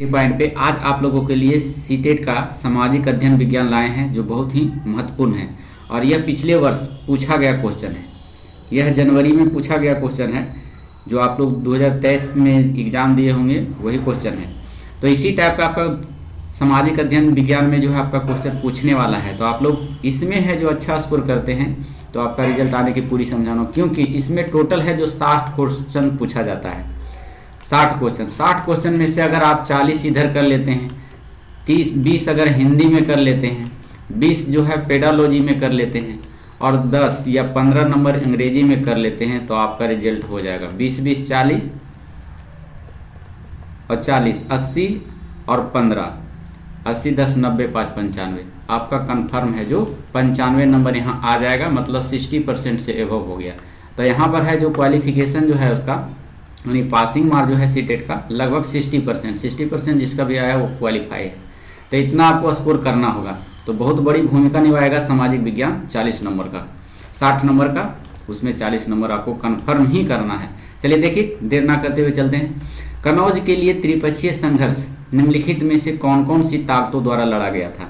के पॉइंट पे आज आप लोगों के लिए सीटेट का सामाजिक अध्ययन विज्ञान लाए हैं जो बहुत ही महत्वपूर्ण है और यह पिछले वर्ष पूछा गया क्वेश्चन है। यह जनवरी में पूछा गया क्वेश्चन है जो आप लोग 2023 में एग्जाम दिए होंगे वही क्वेश्चन है। तो इसी टाइप का आपका सामाजिक अध्ययन विज्ञान में जो है आपका क्वेश्चन पूछने वाला है। तो आप लोग इसमें है जो अच्छा स्कोर करते हैं तो आपका रिजल्ट आने की पूरी संभावना, क्योंकि इसमें टोटल है जो 60 क्वेश्चन पूछा जाता है। 60 क्वेश्चन में से अगर आप 40 इधर कर लेते हैं, 20 अगर हिंदी में कर लेते हैं, 20 जो है पेडालॉजी में कर लेते हैं और 10 या 15 नंबर अंग्रेजी में कर लेते हैं तो आपका रिजल्ट हो जाएगा 20 40 और 40 80 और 15 80 10 90 5 95 आपका कंफर्म है जो 95 नंबर यहाँ आ जाएगा, मतलब 60% से एबव हो गया। तो यहाँ पर है जो क्वालिफिकेशन जो है उसका यानी पासिंग मार्क जो है सीटेट का लगभग 60% जिसका भी आया वो क्वालिफाई है। तो इतना आपको स्कोर करना होगा। तो बहुत बड़ी भूमिका निभाएगा सामाजिक विज्ञान 40 नंबर का, 60 नंबर का उसमें 40 नंबर आपको कंफर्म ही करना है। चलिए देखिए देर ना करते हुए चलते हैं। कनौज के लिए त्रिपक्षीय संघर्ष निम्नलिखित में से कौन कौन सी ताकतों द्वारा लड़ा गया था।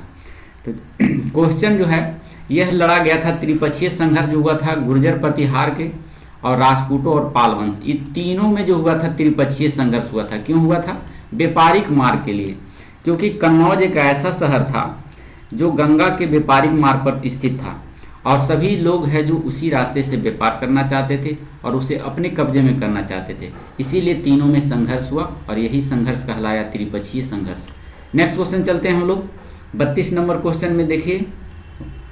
तो क्वेश्चन जो है यह लड़ा गया था, त्रिपक्षीय संघर्ष जो हुआ था गुर्जर प्रतिहार के और राजपूतों और पाल वंश, ये तीनों में जो हुआ था त्रिपक्षीय संघर्ष हुआ था। क्यों हुआ था? व्यापारिक मार्ग के लिए, क्योंकि कन्नौज एक ऐसा शहर था जो गंगा के व्यापारिक मार्ग पर स्थित था और सभी लोग हैं जो उसी रास्ते से व्यापार करना चाहते थे और उसे अपने कब्जे में करना चाहते थे। इसीलिए तीनों में संघर्ष हुआ और यही संघर्ष कहलाया त्रिपक्षीय संघर्ष। नेक्स्ट क्वेश्चन चलते हैं हम लोग। 32 नंबर क्वेश्चन में देखिए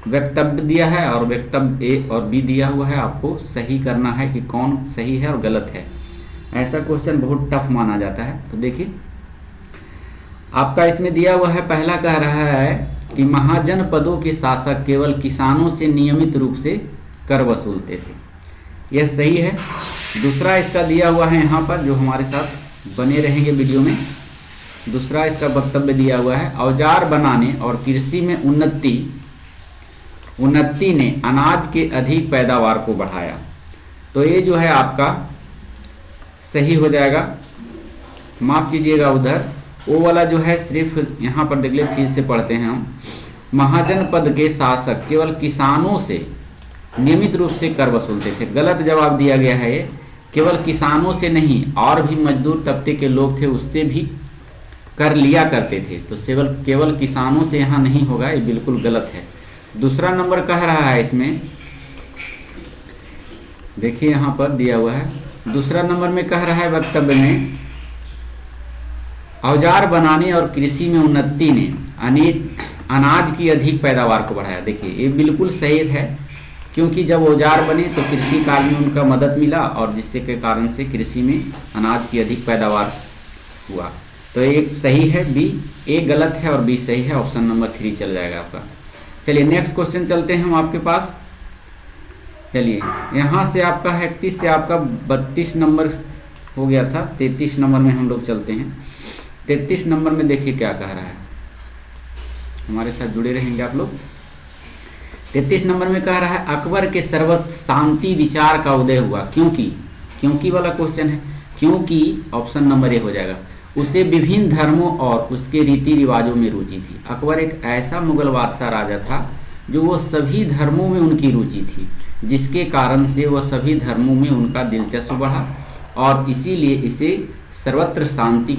वक्तव्य दिया है और वक्तव्य ए और बी दिया हुआ है। आपको सही करना है कि कौन सही है और गलत है। ऐसा क्वेश्चन बहुत टफ माना जाता है। तो देखिए आपका इसमें दिया हुआ है, पहला कह रहा है कि महाजनपदों के शासक केवल किसानों से नियमित रूप से कर वसूलते थे, यह सही है। दूसरा इसका दिया हुआ है यहाँ पर जो हमारे साथ बने रहेंगे वीडियो में। दूसरा इसका वक्तव्य दिया हुआ है औजार बनाने और कृषि में उन्नति ने अनाज के अधिक पैदावार को बढ़ाया। तो ये जो है आपका सही हो जाएगा। माफ कीजिएगा उधर वो वाला जो है सिर्फ यहाँ पर देख ले, फिर से पढ़ते हैं हम। महाजनपद के शासक केवल किसानों से नियमित रूप से कर वसूलते थे, गलत जवाब दिया गया है। ये केवल किसानों से नहीं और भी मजदूर तबके के लोग थे उससे भी कर लिया करते थे। तो केवल किसानों से यहाँ नहीं होगा, ये बिल्कुल गलत है। दूसरा नंबर कह रहा है इसमें, देखिए यहाँ पर दिया हुआ है। दूसरा नंबर में कह रहा है वक्तव्य में औजार बनाने और कृषि में उन्नति ने अनाज की अधिक पैदावार को बढ़ाया। देखिए ये बिल्कुल सही है, क्योंकि जब औजार बने तो कृषि कार्य में उनका मदद मिला और जिससे के कारण से कृषि में अनाज की अधिक पैदावार हुआ। तो एक सही है बी, ए गलत है और बी सही है। ऑप्शन नंबर 3 चल जाएगा आपका। चलिए नेक्स्ट क्वेश्चन चलते हैं हम आपके पास। चलिए यहाँ से आपका 31 से आपका 32 नंबर हो गया था, 33 नंबर में हम लोग चलते हैं। 33 नंबर में देखिए क्या कह रहा है, हमारे साथ जुड़े रहेंगे आप लोग। 33 नंबर में कह रहा है अकबर के सर्वत्र शांति विचार का उदय हुआ, क्योंकि वाला क्वेश्चन है। क्योंकि ऑप्शन नंबर ए हो जाएगा। उसे विभिन्न धर्मों और उसके रीति रिवाजों में रुचि थी। अकबर एक ऐसा मुगल बादशाह राजा था जो वो सभी धर्मों में उनकी रुचि थी, जिसके कारण से वह सभी धर्मों में उनका दिलचस्प बढ़ा और इसीलिए इसे सर्वत्र शांति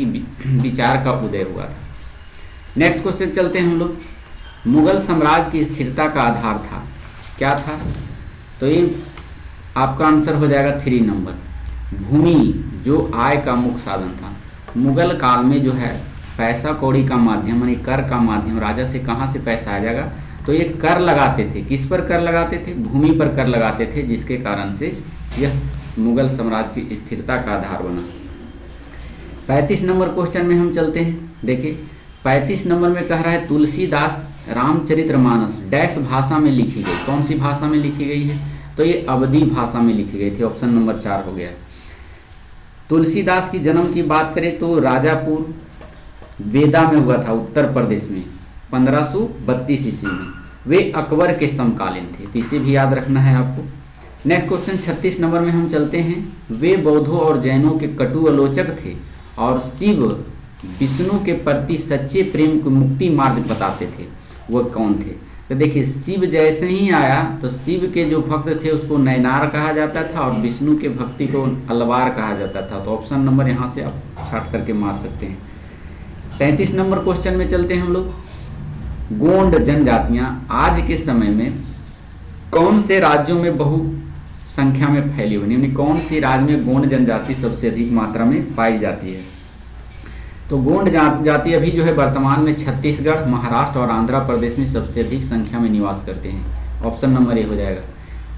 विचार का उदय हुआ था। नेक्स्ट क्वेश्चन चलते हैं हम लोग। मुगल साम्राज्य की स्थिरता का आधार था, क्या था? तो ये आपका आंसर हो जाएगा 3 नंबर। भूमि जो आय का मुख्य साधन था। मुगल काल में जो है पैसा कौड़ी का माध्यम यानी कर का माध्यम, राजा से कहाँ से पैसा आ जाएगा, तो ये कर लगाते थे। किस पर कर लगाते थे? भूमि पर कर लगाते थे, जिसके कारण से यह मुगल साम्राज्य की स्थिरता का आधार बना। 35 नंबर क्वेश्चन में हम चलते हैं। देखिए 35 नंबर में कह रहा है तुलसीदास रामचरितमानस डैश भाषा में लिखी गई। कौन सी भाषा में लिखी गई है? तो ये अवधी भाषा में लिखी गई थी। ऑप्शन नंबर 4 हो गया। तुलसीदास की जन्म की बात करें तो राजापुर बेदा में हुआ था, उत्तर प्रदेश में, 1532 ईस्वी में। वे अकबर के समकालीन थे, तो इसे भी याद रखना है आपको। नेक्स्ट क्वेश्चन 36 नंबर में हम चलते हैं। वे बौद्धों और जैनों के कटु आलोचक थे और शिव विष्णु के प्रति सच्चे प्रेम को मुक्ति मार्ग बताते थे, वह कौन थे? तो देखिए, शिव जैसे ही आया तो शिव के जो भक्त थे उसको नैनार कहा जाता था और विष्णु के भक्ति को अलवार कहा जाता था। तो ऑप्शन नंबर यहाँ से आप छाट करके मार सकते हैं। 37 नंबर क्वेश्चन में चलते हैं हम लोग। गोंड जनजातियां आज के समय में कौन से राज्यों में बहु संख्या में फैली हुई, यानी कौन सी राज्य में गोंड जनजाति सबसे अधिक मात्रा में पाई जाती है? तो गोंड जाति अभी जो है वर्तमान में छत्तीसगढ़, महाराष्ट्र और आंध्र प्रदेश में सबसे अधिक संख्या में निवास करते हैं। ऑप्शन नंबर ए हो जाएगा।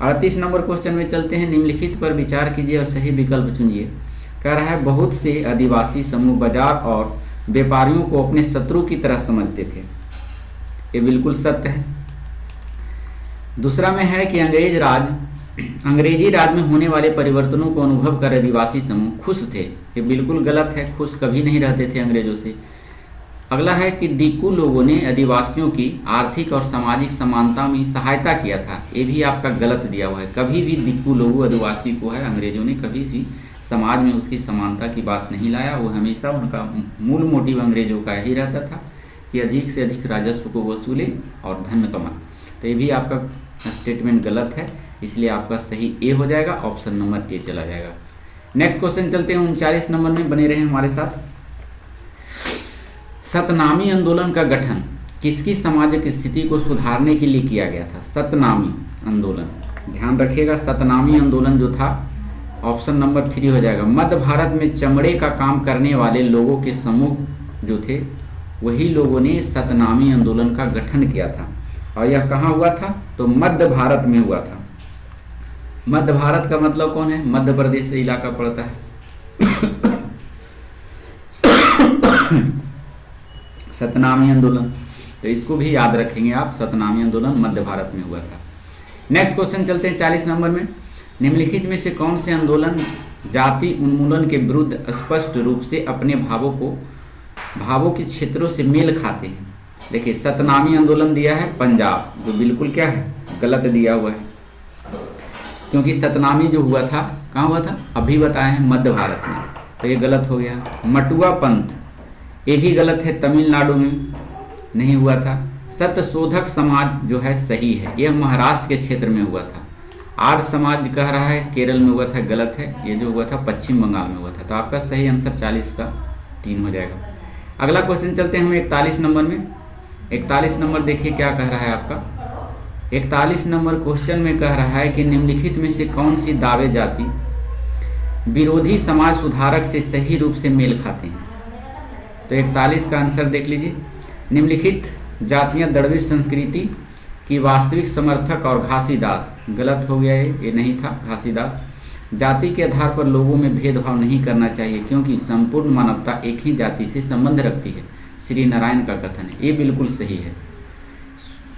38 नंबर क्वेश्चन में चलते हैं। निम्नलिखित पर विचार कीजिए और सही विकल्प चुनिए। कह रहा है बहुत से आदिवासी समूह बाजार और व्यापारियों को अपने शत्रु की तरह समझते थे। ये बिल्कुल सत्य है। दूसरा में है कि अंग्रेजी राज में होने वाले परिवर्तनों को अनुभव कर आदिवासी समूह खुश थे। ये बिल्कुल गलत है, खुश कभी नहीं रहते थे अंग्रेजों से। अगला है कि दिक्कू लोगों ने आदिवासियों की आर्थिक और सामाजिक समानता में सहायता किया था। ये भी आपका गलत दिया हुआ है। कभी भी दिक्कू लोगों आदिवासी को है अंग्रेजों ने कभी भी समाज में उसकी समानता की बात नहीं लाया। वो हमेशा उनका मूल मोटिव अंग्रेजों का ही रहता था कि अधिक से अधिक राजस्व को वसूले और धन कमाए। तो ये भी आपका स्टेटमेंट गलत है, इसलिए आपका सही ए हो जाएगा। ऑप्शन नंबर ए चला जाएगा। नेक्स्ट क्वेश्चन चलते हैं 39 नंबर में, बने रहे हमारे साथ। सतनामी आंदोलन का गठन किसकी सामाजिक स्थिति को सुधारने के लिए किया गया था? सतनामी आंदोलन, ध्यान रखिएगा। सतनामी आंदोलन जो था ऑप्शन नंबर 3 हो जाएगा। मध्य भारत में चमड़े का काम करने वाले लोगों के समूह जो थे वही लोगों ने सतनामी आंदोलन का गठन किया था। और यह कहाँ हुआ था? तो मध्य भारत में हुआ था। मध्य भारत का मतलब कौन है? मध्य प्रदेश से इलाका पड़ता है। सतनामी आंदोलन, तो इसको भी याद रखेंगे आप। सतनामी आंदोलन मध्य भारत में हुआ था। नेक्स्ट क्वेश्चन चलते हैं 40 नंबर में। निम्नलिखित में से कौन से आंदोलन जाति उन्मूलन के विरुद्ध स्पष्ट रूप से अपने भावों के क्षेत्रों से मेल खाते हैं? देखिए, सतनामी आंदोलन दिया है पंजाब, जो बिल्कुल क्या है? गलत दिया हुआ है, क्योंकि सतनामी जो हुआ था कहाँ हुआ था? अभी बताए हैं मध्य भारत में, तो ये गलत हो गया। मटुआ पंथ, ये भी गलत है, तमिलनाडु में नहीं हुआ था। सत्यशोधक समाज जो है सही है, यह महाराष्ट्र के क्षेत्र में हुआ था। आर्य समाज कह रहा है केरल में हुआ था, गलत है। ये जो हुआ था पश्चिम बंगाल में हुआ था। तो आपका सही आंसर 40 का 3 हो जाएगा। अगला क्वेश्चन चलते हैं हम 41 नंबर में। 41 नंबर देखिए क्या कह रहा है आपका। 41 नंबर क्वेश्चन में कह रहा है कि निम्नलिखित में से कौन सी दावे जाति विरोधी समाज सुधारक से सही रूप से मेल खाते हैं? तो 41 का आंसर देख लीजिए। निम्नलिखित जातियां द्रविड़ संस्कृति की वास्तविक समर्थक और घासीदास, गलत हो गया ये नहीं था घासीदास। जाति के आधार पर लोगों में भेदभाव नहीं करना चाहिए क्योंकि संपूर्ण मानवता एक ही जाति से संबंध रखती है, श्री नारायण का कथन है। ये बिल्कुल सही है।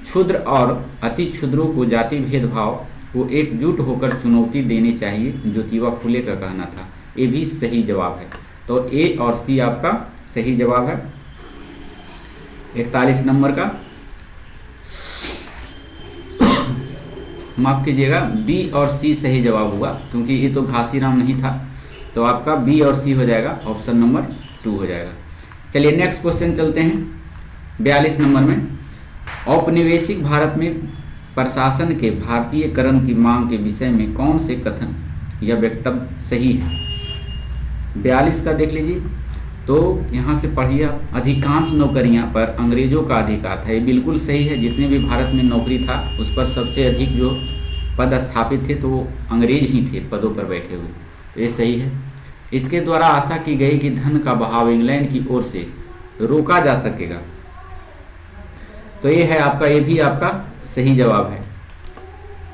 क्षुद्र और अति क्षुद्रों को जाति भेदभाव को एकजुट होकर चुनौती देनी चाहिए, ज्योतिबा फुले का कहना था। ये भी सही जवाब है। तो ए और सी आपका सही जवाब है 41 नंबर का। माफ कीजिएगा, बी और सी सही जवाब हुआ क्योंकि ये तो घासीराम नहीं था। तो आपका बी और सी हो जाएगा, ऑप्शन नंबर 2 हो जाएगा। चलिए नेक्स्ट क्वेश्चन चलते हैं 42 नंबर में। औपनिवेशिक भारत में प्रशासन के भारतीयकरण की मांग के विषय में कौन से कथन या वक्तव्य सही है? 42 का देख लीजिए। तो यहाँ से पढ़िए, अधिकांश नौकरियाँ पर अंग्रेजों का अधिकार था। ये बिल्कुल सही है। जितने भी भारत में नौकरी था उस पर सबसे अधिक जो पद स्थापित थे तो वो अंग्रेज ही थे पदों पर बैठे हुए। तो ये सही है। इसके द्वारा आशा की गई कि धन का बहाव इंग्लैंड की ओर से रोका जा सकेगा। तो ये है आपका, ये भी आपका सही जवाब है।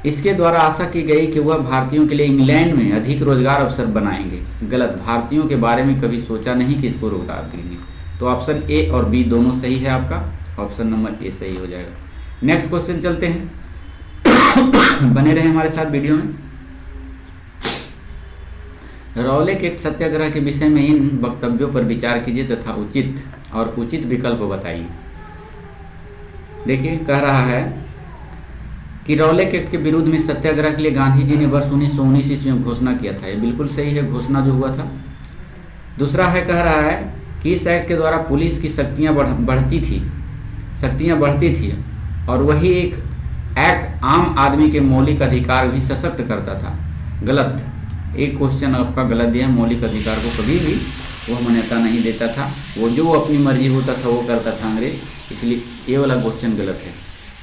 इसके द्वारा आशा की गई कि वह भारतीयों के लिए इंग्लैंड में अधिक रोजगार अवसर बनाएंगे। गलत, भारतीयों के बारे में कभी सोचा नहीं कि इसको रोजगार देंगे। तो ऑप्शन ए और बी दोनों सही है आपका, ऑप्शन नंबर ए सही हो जाएगा। नेक्स्ट क्वेश्चन चलते हैं बने रहे हमारे साथ वीडियो में। रौलेट एक्ट सत्याग्रह के विषय में इन वक्तव्यों पर विचार कीजिए तथा उचित विकल्प बताइए। देखिए, कह रहा है कि रौलेट एक्ट के विरुद्ध में सत्याग्रह के लिए गांधी जी ने वर्ष 1919 ईस्वी में घोषणा किया था। ये बिल्कुल सही है, घोषणा जो हुआ था। दूसरा है, कह रहा है कि इस एक्ट के द्वारा पुलिस की शक्तियाँ बढ़ती थी और वही एक एक्ट आम आदमी के मौलिक अधिकार भी सशक्त करता था। गलत, एक क्वेश्चन आपका गलत दिया। मौलिक अधिकार को कभी भी वो मान्यता नहीं देता था, वो जो अपनी मर्जी होता था वो करता था अंग्रेज, इसलिए ये वाला क्वेश्चन गलत है।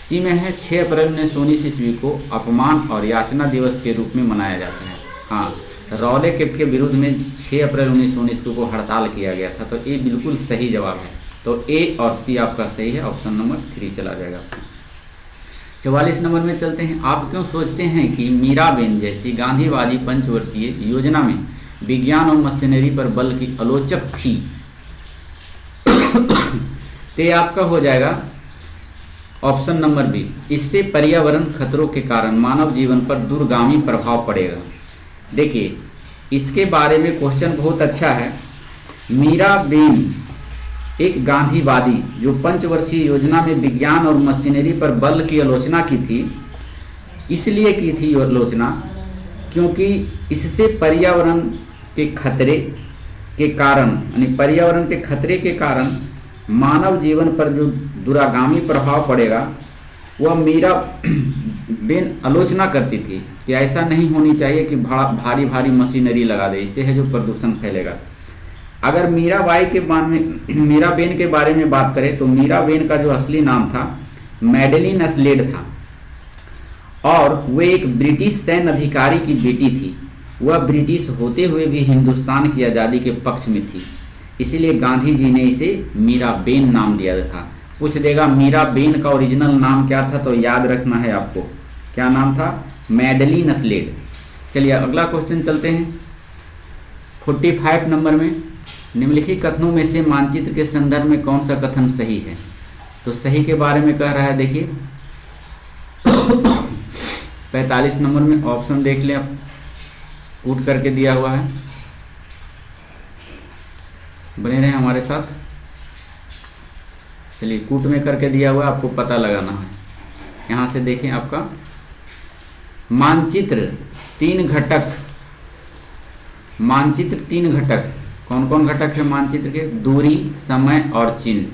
सी में है 6 अप्रैल 1919 ईस्वी को अपमान और याचना दिवस के रूप में मनाया जाता है। हाँ, रॉलेट एक्ट के विरुद्ध में 6 अप्रैल 1919 को हड़ताल किया गया था, तो ये बिल्कुल सही जवाब है। तो ए और सी आपका सही है, ऑप्शन नंबर 3 चला जाएगा। 44 नंबर में चलते हैं। आप क्यों सोचते हैं कि मीराबेन जैसी गांधीवादी पंचवर्षीय योजना में विज्ञान और मशीनरी पर बल की आलोचक थी? तो आपका हो जाएगा ऑप्शन नंबर बी, इससे पर्यावरण खतरों के कारण मानव जीवन पर दूरगामी प्रभाव पड़ेगा। देखिए, इसके बारे में क्वेश्चन बहुत अच्छा है। मीराबेन एक गांधीवादी जो पंचवर्षीय योजना में विज्ञान और मशीनरी पर बल की आलोचना की थी, इसलिए की थी आलोचना क्योंकि इससे पर्यावरण के खतरे के कारण, यानी पर्यावरण के खतरे के कारण मानव जीवन पर जो दूरगामी प्रभाव पड़ेगा, वह मीराबेन आलोचना करती थी कि ऐसा नहीं होनी चाहिए कि भारी भारी मशीनरी लगा दे, इससे है जो प्रदूषण फैलेगा। अगर मीराबेन के बारे में बात करें तो मीराबेन का जो असली नाम था मैडेलिन स्लेड था और वे एक ब्रिटिश सैन्य अधिकारी की बेटी थी। वह ब्रिटिश होते हुए भी हिंदुस्तान की आज़ादी के पक्ष में थी, इसीलिए गांधी जी ने इसे मीराबेन नाम दिया था। पूछ देगा मीराबेन का ओरिजिनल नाम क्या था, तो याद रखना है आपको, क्या नाम था? Madeleine Slade. चलिए अगला क्वेश्चन चलते हैं। 45 नंबर में, निम्नलिखित कथनों में से मानचित्र के संदर्भ में कौन सा कथन सही है? तो सही के बारे में कह रहा है, देखिए 45 नंबर में ऑप्शन देख लें आप, कूट करके दिया हुआ है, बने रहें हमारे साथ। चलिए, कूट में करके दिया हुआ है, आपको पता लगाना है। यहाँ से देखें, आपका मानचित्र 3 घटक, मानचित्र 3 घटक, कौन कौन घटक है मानचित्र के? दूरी, समय और चिन्ह।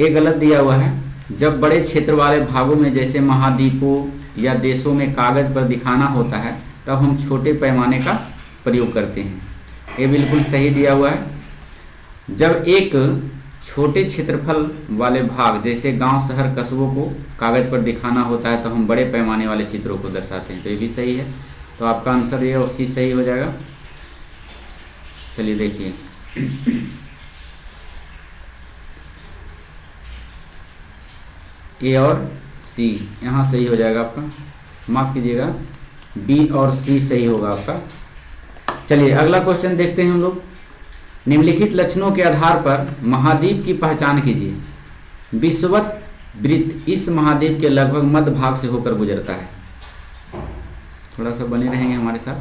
ये गलत दिया हुआ है। जब बड़े क्षेत्र वाले भागों में जैसे महाद्वीपों या देशों में कागज पर दिखाना होता है, तब हम छोटे पैमाने का प्रयोग करते हैं। ये बिल्कुल सही दिया हुआ है। जब एक छोटे क्षेत्रफल वाले भाग जैसे गांव, शहर, कस्बों को कागज पर दिखाना होता है, तो हम बड़े पैमाने वाले चित्रों को दर्शाते हैं, तो ये भी सही है। तो आपका आंसर ये और सी सही हो जाएगा। चलिए देखिए, ए और सी यहाँ सही हो जाएगा आपका, माफ कीजिएगा, बी और सी सही होगा आपका। चलिए अगला क्वेश्चन देखते हैं हम लोग। निम्नलिखित लक्षणों के आधार पर महाद्वीप की पहचान कीजिए। विषुवत वृत्त इस महाद्वीप के लगभग मध्य भाग से होकर गुजरता है। थोड़ा सा बने रहेंगे हमारे साथ।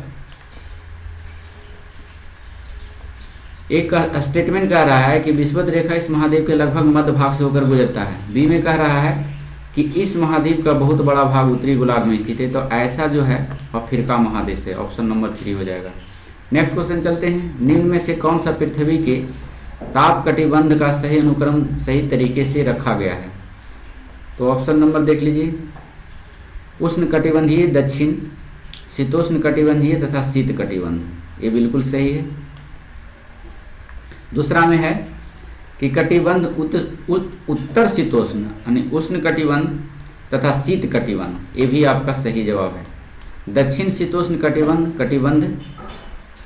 एक स्टेटमेंट कह रहा है कि विषुवत रेखा इस महाद्वीप के लगभग मध्य भाग से होकर गुजरता है। बी में कह रहा है कि इस महाद्वीप का बहुत बड़ा भाग उत्तरी गोलार्ध में स्थित है, तो ऐसा जो है अफ्रीका महादेश है। ऑप्शन नंबर 3 हो जाएगा। नेक्स्ट क्वेश्चन चलते हैं। निम्न में से कौन सा पृथ्वी के ताप कटिबंध का सही अनुक्रम सही तरीके से रखा गया है? तो ऑप्शन नंबर देख लीजिए, उष्ण कटिबंधीय, दक्षिण, शीतोष्ण कटिबंधीय तथा शीत कटिबंध। ये बिल्कुल सही है। दूसरा में है कि कटिबंध उत्तर शीतोष्ण यानी उष्ण कटिबंध तथा शीत कटिबंध, ये भी आपका सही जवाब है। दक्षिण शीतोष्ण कटिबंध,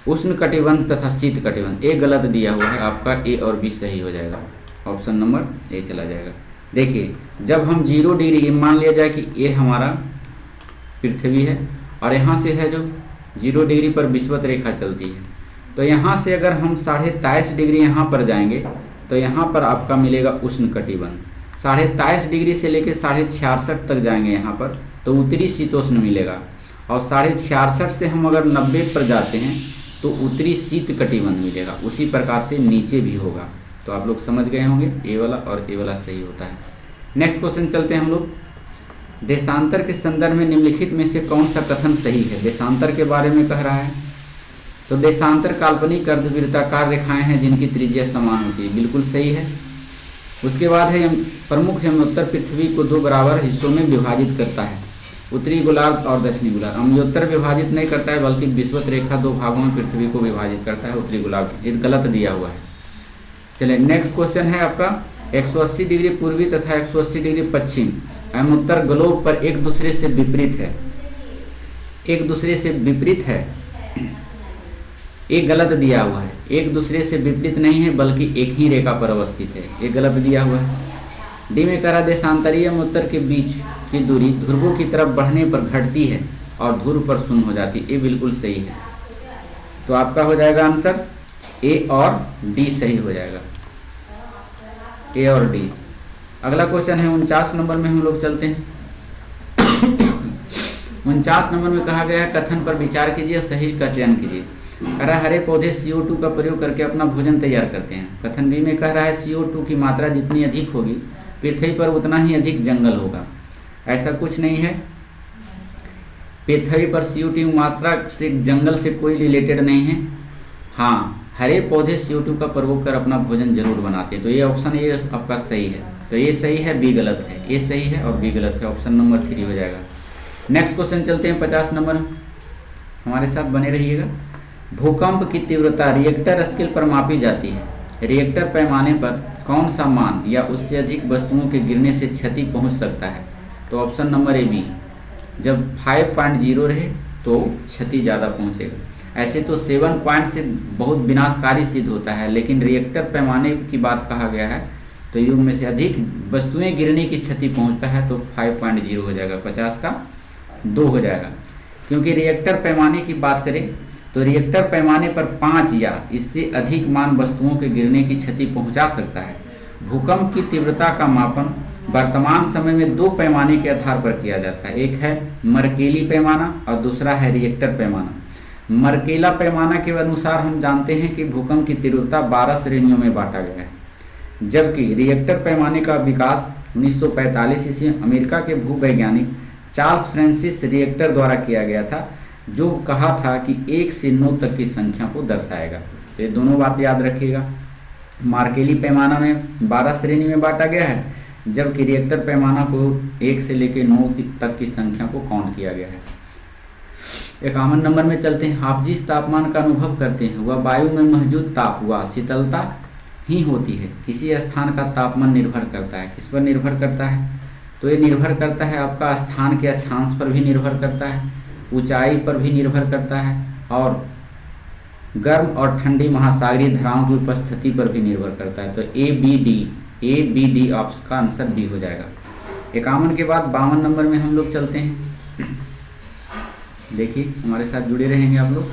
उष्ण कटिबंध तथा शीत कटिबंध, ये गलत दिया हुआ है आपका। ए और बी सही हो जाएगा। ऑप्शन नंबर ए चला जाएगा। देखिए, जब हम 0 डिग्री, मान लिया जाए कि ये हमारा पृथ्वी है और यहाँ से है जो 0 डिग्री पर विषुवत रेखा चलती है, तो यहाँ से अगर हम 23.5 डिग्री यहाँ पर जाएंगे तो यहाँ पर आपका मिलेगा उष्ण कटिबंध। 23.5 डिग्री से लेकर 66.5 तक जाएंगे यहाँ पर तो उत्तरी शीतोष्ण मिलेगा, और 66.5 से हम अगर 90 पर जाते हैं तो उत्तरी शीत कटिबंध मिलेगा। उसी प्रकार से नीचे भी होगा। तो आप लोग समझ गए होंगे, ए वाला और ए वाला सही होता है। नेक्स्ट क्वेश्चन चलते हैं हम लोग। देशांतर के संदर्भ में निम्नलिखित में से कौन सा कथन सही है? देशांतर के बारे में कह रहा है तो देशांतर काल्पनिक अर्धवृत्ताकार रेखाएं हैं जिनकी त्रिज्या समान होती है, बिल्कुल सही है। उसके बाद है प्रमुख यमनोत्तर पृथ्वी को दो बराबर हिस्सों में विभाजित करता है, उत्तरी गोलार्ध और दक्षिणी गोलार्ध। अम्योत्तर विभाजित नहीं करता है बल्कि विषुवत रेखा दो भागों में पृथ्वी को विभाजित करता है, उत्तरी गोलार्ध। ये गलत दिया हुआ है। चलिए नेक्स्ट क्वेश्चन है आपका 180 डिग्री पूर्वी तथा 180 डिग्री पश्चिम अम्योत्तर ग्लोब पर एक दूसरे से विपरीत है, एक दूसरे से विपरीत है, एक गलत दिया हुआ है। एक दूसरे से विपरीत नहीं है बल्कि एक ही रेखा पर अवस्थित है, ये गलत दिया हुआ है। डी में कह रहा देशांतरीय अम्योत्तर के बीच की दूरी ध्रुवों की तरफ बढ़ने पर घटती है और ध्रुव पर शून्य हो जाती है, ये बिल्कुल सही है। तो आपका हो जाएगा आंसर ए और डी सही हो जाएगा, ए और डी। अगला क्वेश्चन है 49 नंबर में हम लोग चलते हैं। 49 नंबर में कहा गया है कथन पर विचार कीजिए, सही का चयन कीजिए। कह रहा है हरे पौधे CO2 का प्रयोग करके अपना भोजन तैयार करते हैं। कथन बी में कह रहा है CO2 की मात्रा जितनी अधिक होगी पृथ्वी पर उतना ही अधिक जंगल होगा। ऐसा कुछ नहीं है, पृथ्वी पर CO2 मात्रा से जंगल से कोई रिलेटेड नहीं है। हाँ, हरे पौधे CO2 का प्रयोग कर अपना भोजन जरूर बनाते हैं। तो ये ऑप्शन ये आपका सही है। तो ये सही है, बी गलत है। ए सही है और बी गलत है, ऑप्शन नंबर 3 हो जाएगा। नेक्स्ट क्वेश्चन चलते हैं 50 नंबर, हमारे साथ बने रहिएगा। भूकंप की तीव्रता रिएक्टर स्केल पर मापी जाती है। रिएक्टर पैमाने पर कौन सा मान या उससे अधिक वस्तुओं के गिरने से क्षति पहुंच सकता है? तो ऑप्शन नंबर ए बी, जब 5.0 रहे तो क्षति ज़्यादा पहुंचेगा। ऐसे तो 7 पॉइंट से बहुत विनाशकारी सिद्ध होता है, लेकिन रिएक्टर पैमाने की बात कहा गया है तो युग में से अधिक वस्तुएं गिरने की क्षति पहुंचता है, तो 5.0 हो जाएगा, 50 का 2 हो जाएगा। क्योंकि रिएक्टर पैमाने की बात करें तो रिएक्टर पैमाने पर 5 या इससे अधिक मान वस्तुओं के गिरने की क्षति पहुंचा सकता है। भूकंप की तीव्रता का मापन वर्तमान समय में 2 पैमाने के आधार पर किया जाता है, एक है मर्केली पैमाना और दूसरा है रिएक्टर पैमाना। मर्केला पैमाना के अनुसार हम जानते हैं कि भूकंप की तीव्रता 12 श्रेणियों में बांटा गया है, जबकि रिएक्टर पैमाने का विकास 1945 ईस्वी अमेरिका के भूवैज्ञानिक चार्ल्स फ्रांसिस रिएक्टर द्वारा किया गया था, जो कहा था कि 1 से 9 तक की संख्या को दर्शाएगा। तो ये दोनों बात याद रखिएगा। मार्केली पैमाना में 12 श्रेणी में बांटा गया है, जबकि रिएक्टर पैमाना को 1 से लेकर 9 तक की संख्या को काउंट किया गया है। 51 नंबर में चलते हैं। आप जिस तापमान का अनुभव करते हैं वह वायु में मौजूद ताप व शीतलता ही होती है। किसी स्थान का तापमान निर्भर करता है, किस पर निर्भर करता है? तो ये निर्भर करता है आपका स्थान के अक्षांश पर भी निर्भर करता है, ऊंचाई पर भी निर्भर करता है और गर्म और ठंडी महासागरीय धाराओं की उपस्थिति पर भी निर्भर करता है। तो ए बी डी ऑप्शन का आंसर बी हो जाएगा। 51 के बाद 52 नंबर में हम लोग चलते हैं। देखिए हमारे साथ जुड़े रहेंगे आप लोग।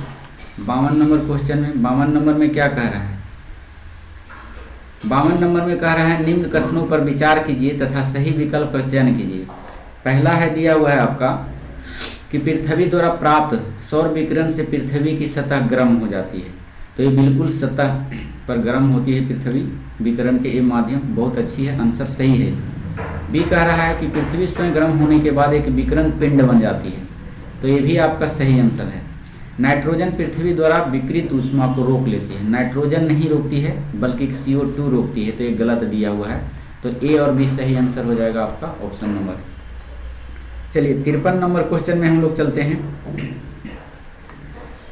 52 नंबर क्वेश्चन में 52 नंबर में क्या कह रहा है? 52 नंबर में कह रहा है निम्न कथनों पर विचार कीजिए तथा सही विकल्प का चयन कीजिए। पहला है दिया हुआ है आपका कि पृथ्वी द्वारा प्राप्त सौर विकिरण से पृथ्वी की सतह गर्म हो जाती है। तो ये बिल्कुल सतह पर गर्म होती है पृथ्वी विकिरण के ये माध्यम, बहुत अच्छी है, आंसर सही है इसका। बी कह रहा है कि पृथ्वी स्वयं गर्म होने के बाद एक विकिरण पिंड बन जाती है, तो ये भी आपका सही आंसर है। नाइट्रोजन पृथ्वी द्वारा विकृत ऊष्मा को रोक लेती है। नाइट्रोजन नहीं रोकती है बल्कि CO2 रोकती है, तो ये गलत दिया हुआ है। तो ए और बी सही आंसर हो जाएगा आपका ऑप्शन नंबर। चलिए 53 नंबर क्वेश्चन में हम लोग चलते हैं।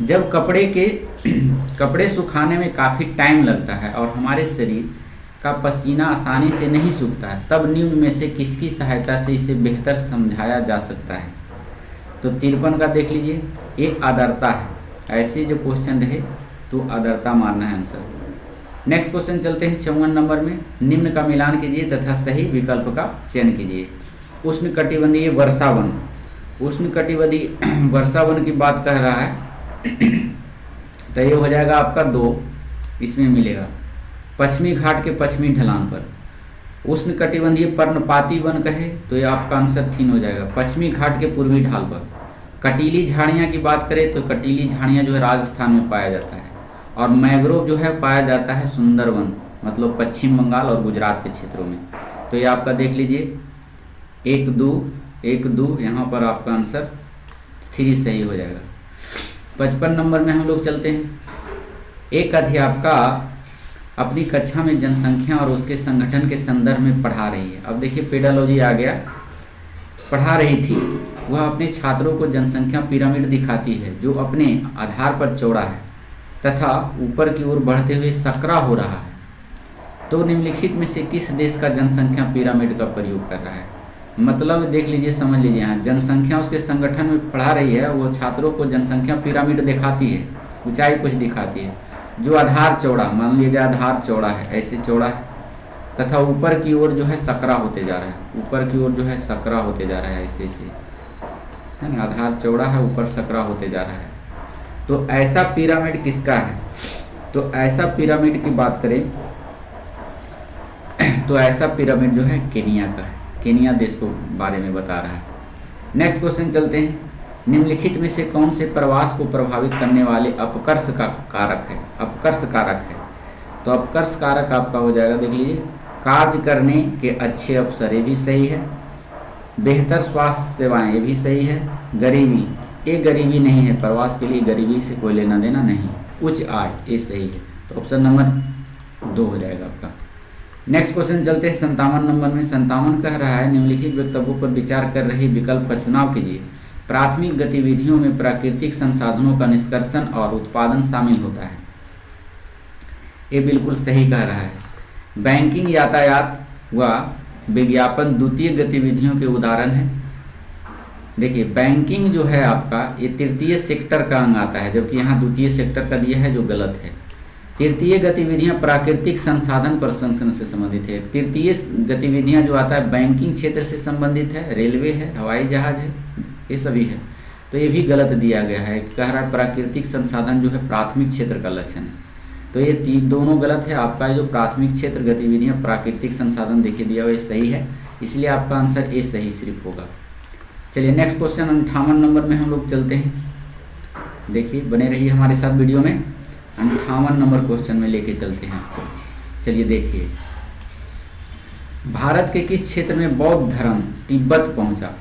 जब कपड़े सुखाने में काफ़ी टाइम लगता है और हमारे शरीर का पसीना आसानी से नहीं सूखता है, तब निम्न में से किसकी सहायता से इसे बेहतर समझाया जा सकता है? तो 53 का देख लीजिए, ये आर्द्रता है। ऐसे जो क्वेश्चन रहे तो आर्द्रता मानना है आंसर। नेक्स्ट क्वेश्चन चलते हैं 54 नंबर में। निम्न का मिलान कीजिए तथा सही विकल्प का चयन कीजिए। उष्णकटिबंधीय वर्षावन, उष्णकटिबंधीय वर्षावन की बात कह रहा है तो ये हो जाएगा आपका 2, इसमें मिलेगा पश्चिमी घाट के पश्चिमी ढलान पर। उष्णकटिबंधीय पर्णपाती वन कहे तो ये आपका आंसर 3 हो जाएगा, पश्चिमी घाट के पूर्वी ढाल पर। कटीली झाड़ियाँ की बात करें तो कटीली झाड़ियाँ जो है राजस्थान में पाया जाता है, और मैंग्रोव जो है पाया जाता है सुंदरवन, मतलब पश्चिम बंगाल और गुजरात के क्षेत्रों में। तो ये आपका देख लीजिए 1 2 यहाँ पर आपका आंसर 3 सही हो जाएगा। 55 नंबर में हम लोग चलते हैं। एक अध्यापिका अपनी कक्षा में जनसंख्या और उसके संगठन के संदर्भ में पढ़ा रही है। अब देखिए पेडालॉजी आ गया। पढ़ा रही थी, वह अपने छात्रों को जनसंख्या पिरामिड दिखाती है जो अपने आधार पर चौड़ा है तथा ऊपर की ओर बढ़ते हुए सकरा हो रहा है। तो निम्नलिखित में से किस देश का जनसंख्या पिरामिड का प्रयोग कर रहा है? मतलब देख लीजिए, समझ लीजिए, यहाँ जनसंख्या उसके संगठन में पढ़ा रही है, वो छात्रों को जनसंख्या पिरामिड दिखाती है, ऊंचाई कुछ दिखाती है, जो आधार चौड़ा, मान लीजिए आधार चौड़ा है, ऐसे चौड़ा है तथा ऊपर की ओर जो है सकरा होते जा रहा है, ऊपर की ओर जो है सकरा होते जा रहा है, ऐसे ऐसे, है ना, आधार चौड़ा है, ऊपर सकरा होते जा रहा है। तो ऐसा पिरामिड किसका है? तो ऐसा पिरामिड की बात करें तो ऐसा पिरामिड जो है केनिया का है, केनिया देश को बारे में बता रहा है। नेक्स्ट क्वेश्चन चलते हैं। निम्नलिखित में से कौन से प्रवास को प्रभावित करने वाले अपकर्ष का कारक है? अपकर्ष कारक है, तो अपकर्ष कारक आपका हो जाएगा, देख लीजिए, कार्य करने के अच्छे अवसर, ये भी सही है। बेहतर स्वास्थ्य सेवाएं, ये भी सही है। गरीबी, ये गरीबी नहीं है, प्रवास के लिए गरीबी से कोई लेना देना नहीं। उच्च आय, ये सही है, तो ऑप्शन नंबर 2 हो जाएगा आपका। नेक्स्ट क्वेश्चन चलते हैं 57 नंबर में। 57 कह रहा है निम्नलिखित वक्तव्यों पर विचार कर रहे विकल्प का चुनाव कीजिए। प्राथमिक गतिविधियों में प्राकृतिक संसाधनों का निष्कर्षण और उत्पादन शामिल होता है, ये बिल्कुल सही कह रहा है। बैंकिंग, यातायात व विज्ञापन द्वितीय गतिविधियों के उदाहरण हैं। देखिए बैंकिंग जो है आपका, ये तृतीय सेक्टर का अंग आता है, जबकि यहाँ द्वितीय सेक्टर का दिया है जो गलत है। तृतीय गतिविधियां प्राकृतिक संसाधन प्रसंस्करण से संबंधित है। तृतीय गतिविधियां जो आता है बैंकिंग क्षेत्र से संबंधित है, रेलवे है, हवाई जहाज है, ये सभी है, तो ये भी गलत दिया गया है। कह रहा है प्राकृतिक संसाधन जो है प्राथमिक क्षेत्र का लक्षण है, तो ये दोनों गलत है। आपका जो प्राथमिक क्षेत्र गतिविधियां प्राकृतिक संसाधन देखिए दिया हुआ, ये सही है, इसलिए आपका आंसर ए सही सिर्फ होगा। चलिए नेक्स्ट क्वेश्चन 58 नंबर में हम लोग चलते हैं। देखिए बने रहिए हमारे साथ वीडियो में। 58 नंबर क्वेश्चन में लेके चलते हैं आपको। चलिए देखिए, भारत के किस क्षेत्र में बौद्ध धर्म तिब्बत पहुंचा?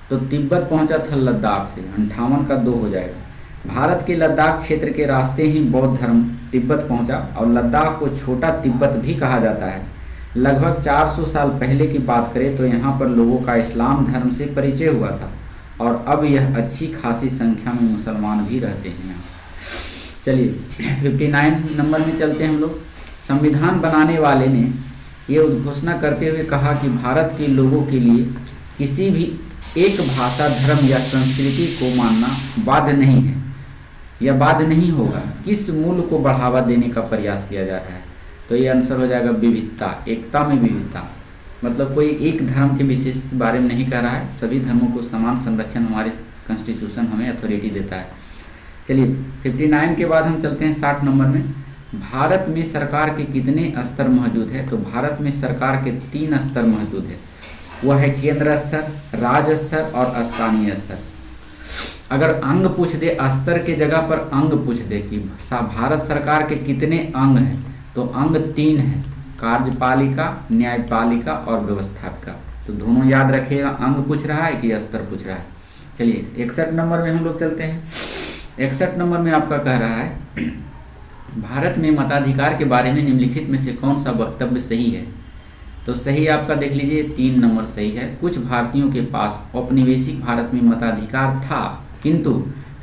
तो तिब्बत पहुंचा था लद्दाख से, 58 का 2 हो जाएगा। भारत के लद्दाख क्षेत्र के रास्ते ही बौद्ध धर्म तिब्बत पहुंचा और लद्दाख को छोटा तिब्बत भी कहा जाता है। लगभग 400 साल पहले की बात करें तो यहाँ पर लोगों का इस्लाम धर्म से परिचय हुआ था और अब यह अच्छी खासी संख्या में मुसलमान भी रहते हैं। चलिए 59 नंबर में चलते हैं हम लोग। संविधान बनाने वाले ने ये उद्घोषणा करते हुए कहा कि भारत के लोगों के लिए किसी भी एक भाषा, धर्म या संस्कृति को मानना बाध्य नहीं है या बाध्य नहीं होगा। किस मूल्य को बढ़ावा देने का प्रयास किया जा रहा है? तो ये आंसर हो जाएगा विविधता, एकता में विविधता। मतलब कोई एक धर्म के विशेष के बारे में नहीं कह रहा है, सभी धर्मों को समान संरक्षण हमारे कॉन्स्टिट्यूशन हमें अथॉरिटी देता है। चलिए 59 के बाद हम चलते हैं 60 नंबर में। भारत में सरकार के कितने स्तर मौजूद है? तो भारत में सरकार के 3 स्तर मौजूद है, वह है केंद्र स्तर, राज्य स्तर और स्थानीय स्तर। अगर अंग पूछ दे, स्तर के जगह पर अंग पूछ दे कि भारत सरकार के कितने अंग हैं, तो अंग 3 है, कार्यपालिका, न्यायपालिका और व्यवस्थापिका। तो दोनों याद रखिएगा, अंग पूछ रहा है कि स्तर पूछ रहा है। चलिए 61 नंबर में हम लोग चलते हैं। 61 नंबर में आपका कह रहा है भारत में मताधिकार के बारे में निम्नलिखित में से कौन सा वक्तव्य सही है? तो सही आपका देख लीजिए 3 नंबर सही है। कुछ भारतीयों के पास औपनिवेशिक भारत में मताधिकार था किंतु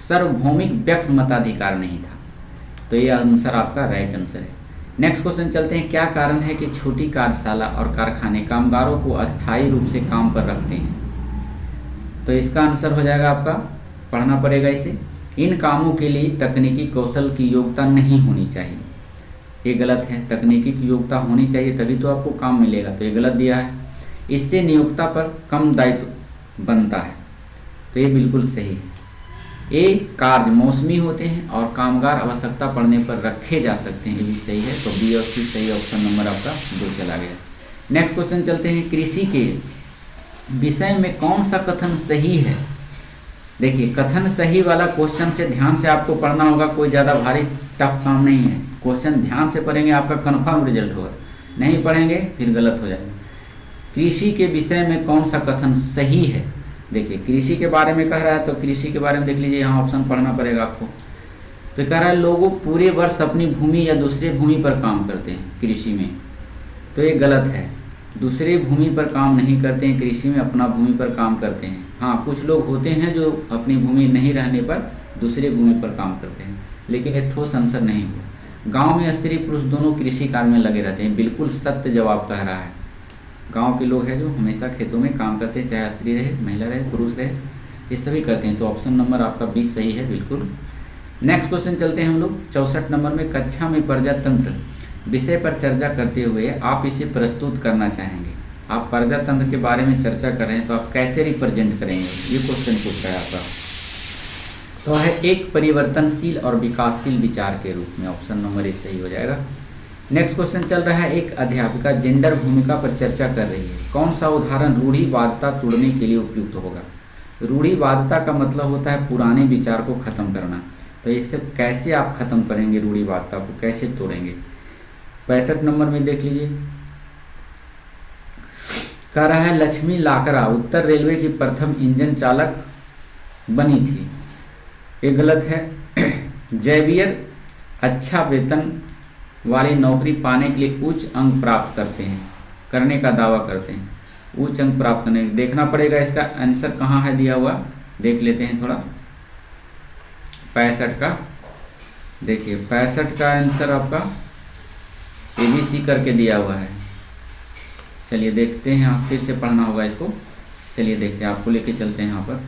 सार्वभौमिक व्यक्ति मताधिकार नहीं था। तो ये आंसर आपका राइट आंसर है। नेक्स्ट क्वेश्चन चलते हैं। क्या कारण है कि छोटी कार्यशाला और कारखाने कामगारों को अस्थायी रूप से काम पर रखते हैं? तो इसका आंसर हो जाएगा आपका, पढ़ना पड़ेगा इसे, इन कामों के लिए तकनीकी कौशल की योग्यता नहीं होनी चाहिए। ये गलत है, तकनीकी की योग्यता होनी चाहिए तभी तो आपको काम मिलेगा, तो ये गलत दिया है। इससे नियोक्ता पर कम दायित्व बनता है, तो ये बिल्कुल सही है। ये कार्य मौसमी होते हैं और कामगार आवश्यकता पड़ने पर रखे जा सकते हैं, ये भी सही है। तो बी और सी सही, ऑप्शन नंबर आपका 2 चला गया। नेक्स्ट क्वेश्चन चलते हैं। कृषि के विषय में कौन सा कथन सही है? देखिए कथन सही वाला क्वेश्चन से ध्यान से आपको पढ़ना होगा, कोई ज़्यादा भारी टफ काम नहीं है। क्वेश्चन ध्यान से पढ़ेंगे आपका कन्फर्म रिजल्ट होगा, नहीं पढ़ेंगे फिर गलत हो जाएगा। कृषि के विषय में कौन सा कथन सही है? देखिए कृषि के बारे में कह रहा है तो कृषि के बारे में देख लीजिए, यहाँ ऑप्शन पढ़ना पड़ेगा आपको। तो कह रहा है लोगों पूरे वर्ष अपनी भूमि या दूसरे भूमि पर काम करते हैं कृषि में, तो ये गलत है। दूसरे भूमि पर काम नहीं करते हैं कृषि में, अपना भूमि पर काम करते हैं। हाँ, कुछ लोग होते हैं जो अपनी भूमि नहीं रहने पर दूसरे भूमि पर काम करते हैं, लेकिन एक ठोस आंसर नहीं हुआ। गांव में स्त्री पुरुष दोनों कृषि कार्य में लगे रहते हैं, बिल्कुल सत्य जवाब कह रहा है। गांव के लोग हैं जो हमेशा खेतों में काम करते हैं, चाहे स्त्री रहे, महिला रहे, पुरुष रहे, ये सभी करते हैं। तो ऑप्शन नंबर आपका 20 सही है बिल्कुल। नेक्स्ट क्वेश्चन चलते हैं हम लोग 64 नंबर में। कक्षा में प्रजातंत्र विषय पर चर्चा करते हुए आप इसे प्रस्तुत करना चाहेंगे। आप प्रजातंत्र के बारे में चर्चा कर रहे हैं, तो आप कैसे रिप्रेजेंट करेंगे, ये क्वेश्चन पूछ रहा है आपका। तो है एक परिवर्तनशील और विकासशील विचार के रूप में, ऑप्शन नंबर 1 सही हो जाएगा। नेक्स्ट क्वेश्चन चल रहा है, एक अध्यापिका जेंडर भूमिका पर चर्चा कर रही है, कौन सा उदाहरण रूढ़िवादिता तोड़ने के लिए उपयुक्त होगा। रूढ़िवादिता का मतलब होता है पुराने विचार को खत्म करना, तो इससे कैसे आप खत्म करेंगे, रूढ़िवादिता को कैसे तोड़ेंगे। 65 नंबर में देख लीजिए, कह रहा है लक्ष्मी लाकड़ा उत्तर रेलवे की प्रथम इंजन चालक बनी थी, ये गलत है। जेवियर अच्छा वेतन वाली नौकरी पाने के लिए उच्च अंक प्राप्त करने का दावा करते हैं। उच्च अंक प्राप्त करने, देखना पड़ेगा इसका आंसर कहाँ है दिया हुआ, देख लेते हैं थोड़ा। 65 का देखिए, 65 का आंसर आपका ABC करके दिया हुआ है। चलिए देखते हैं, आप फिर से पढ़ना होगा इसको। चलिए देखते हैं, आपको लेके चलते हैं यहाँ पर,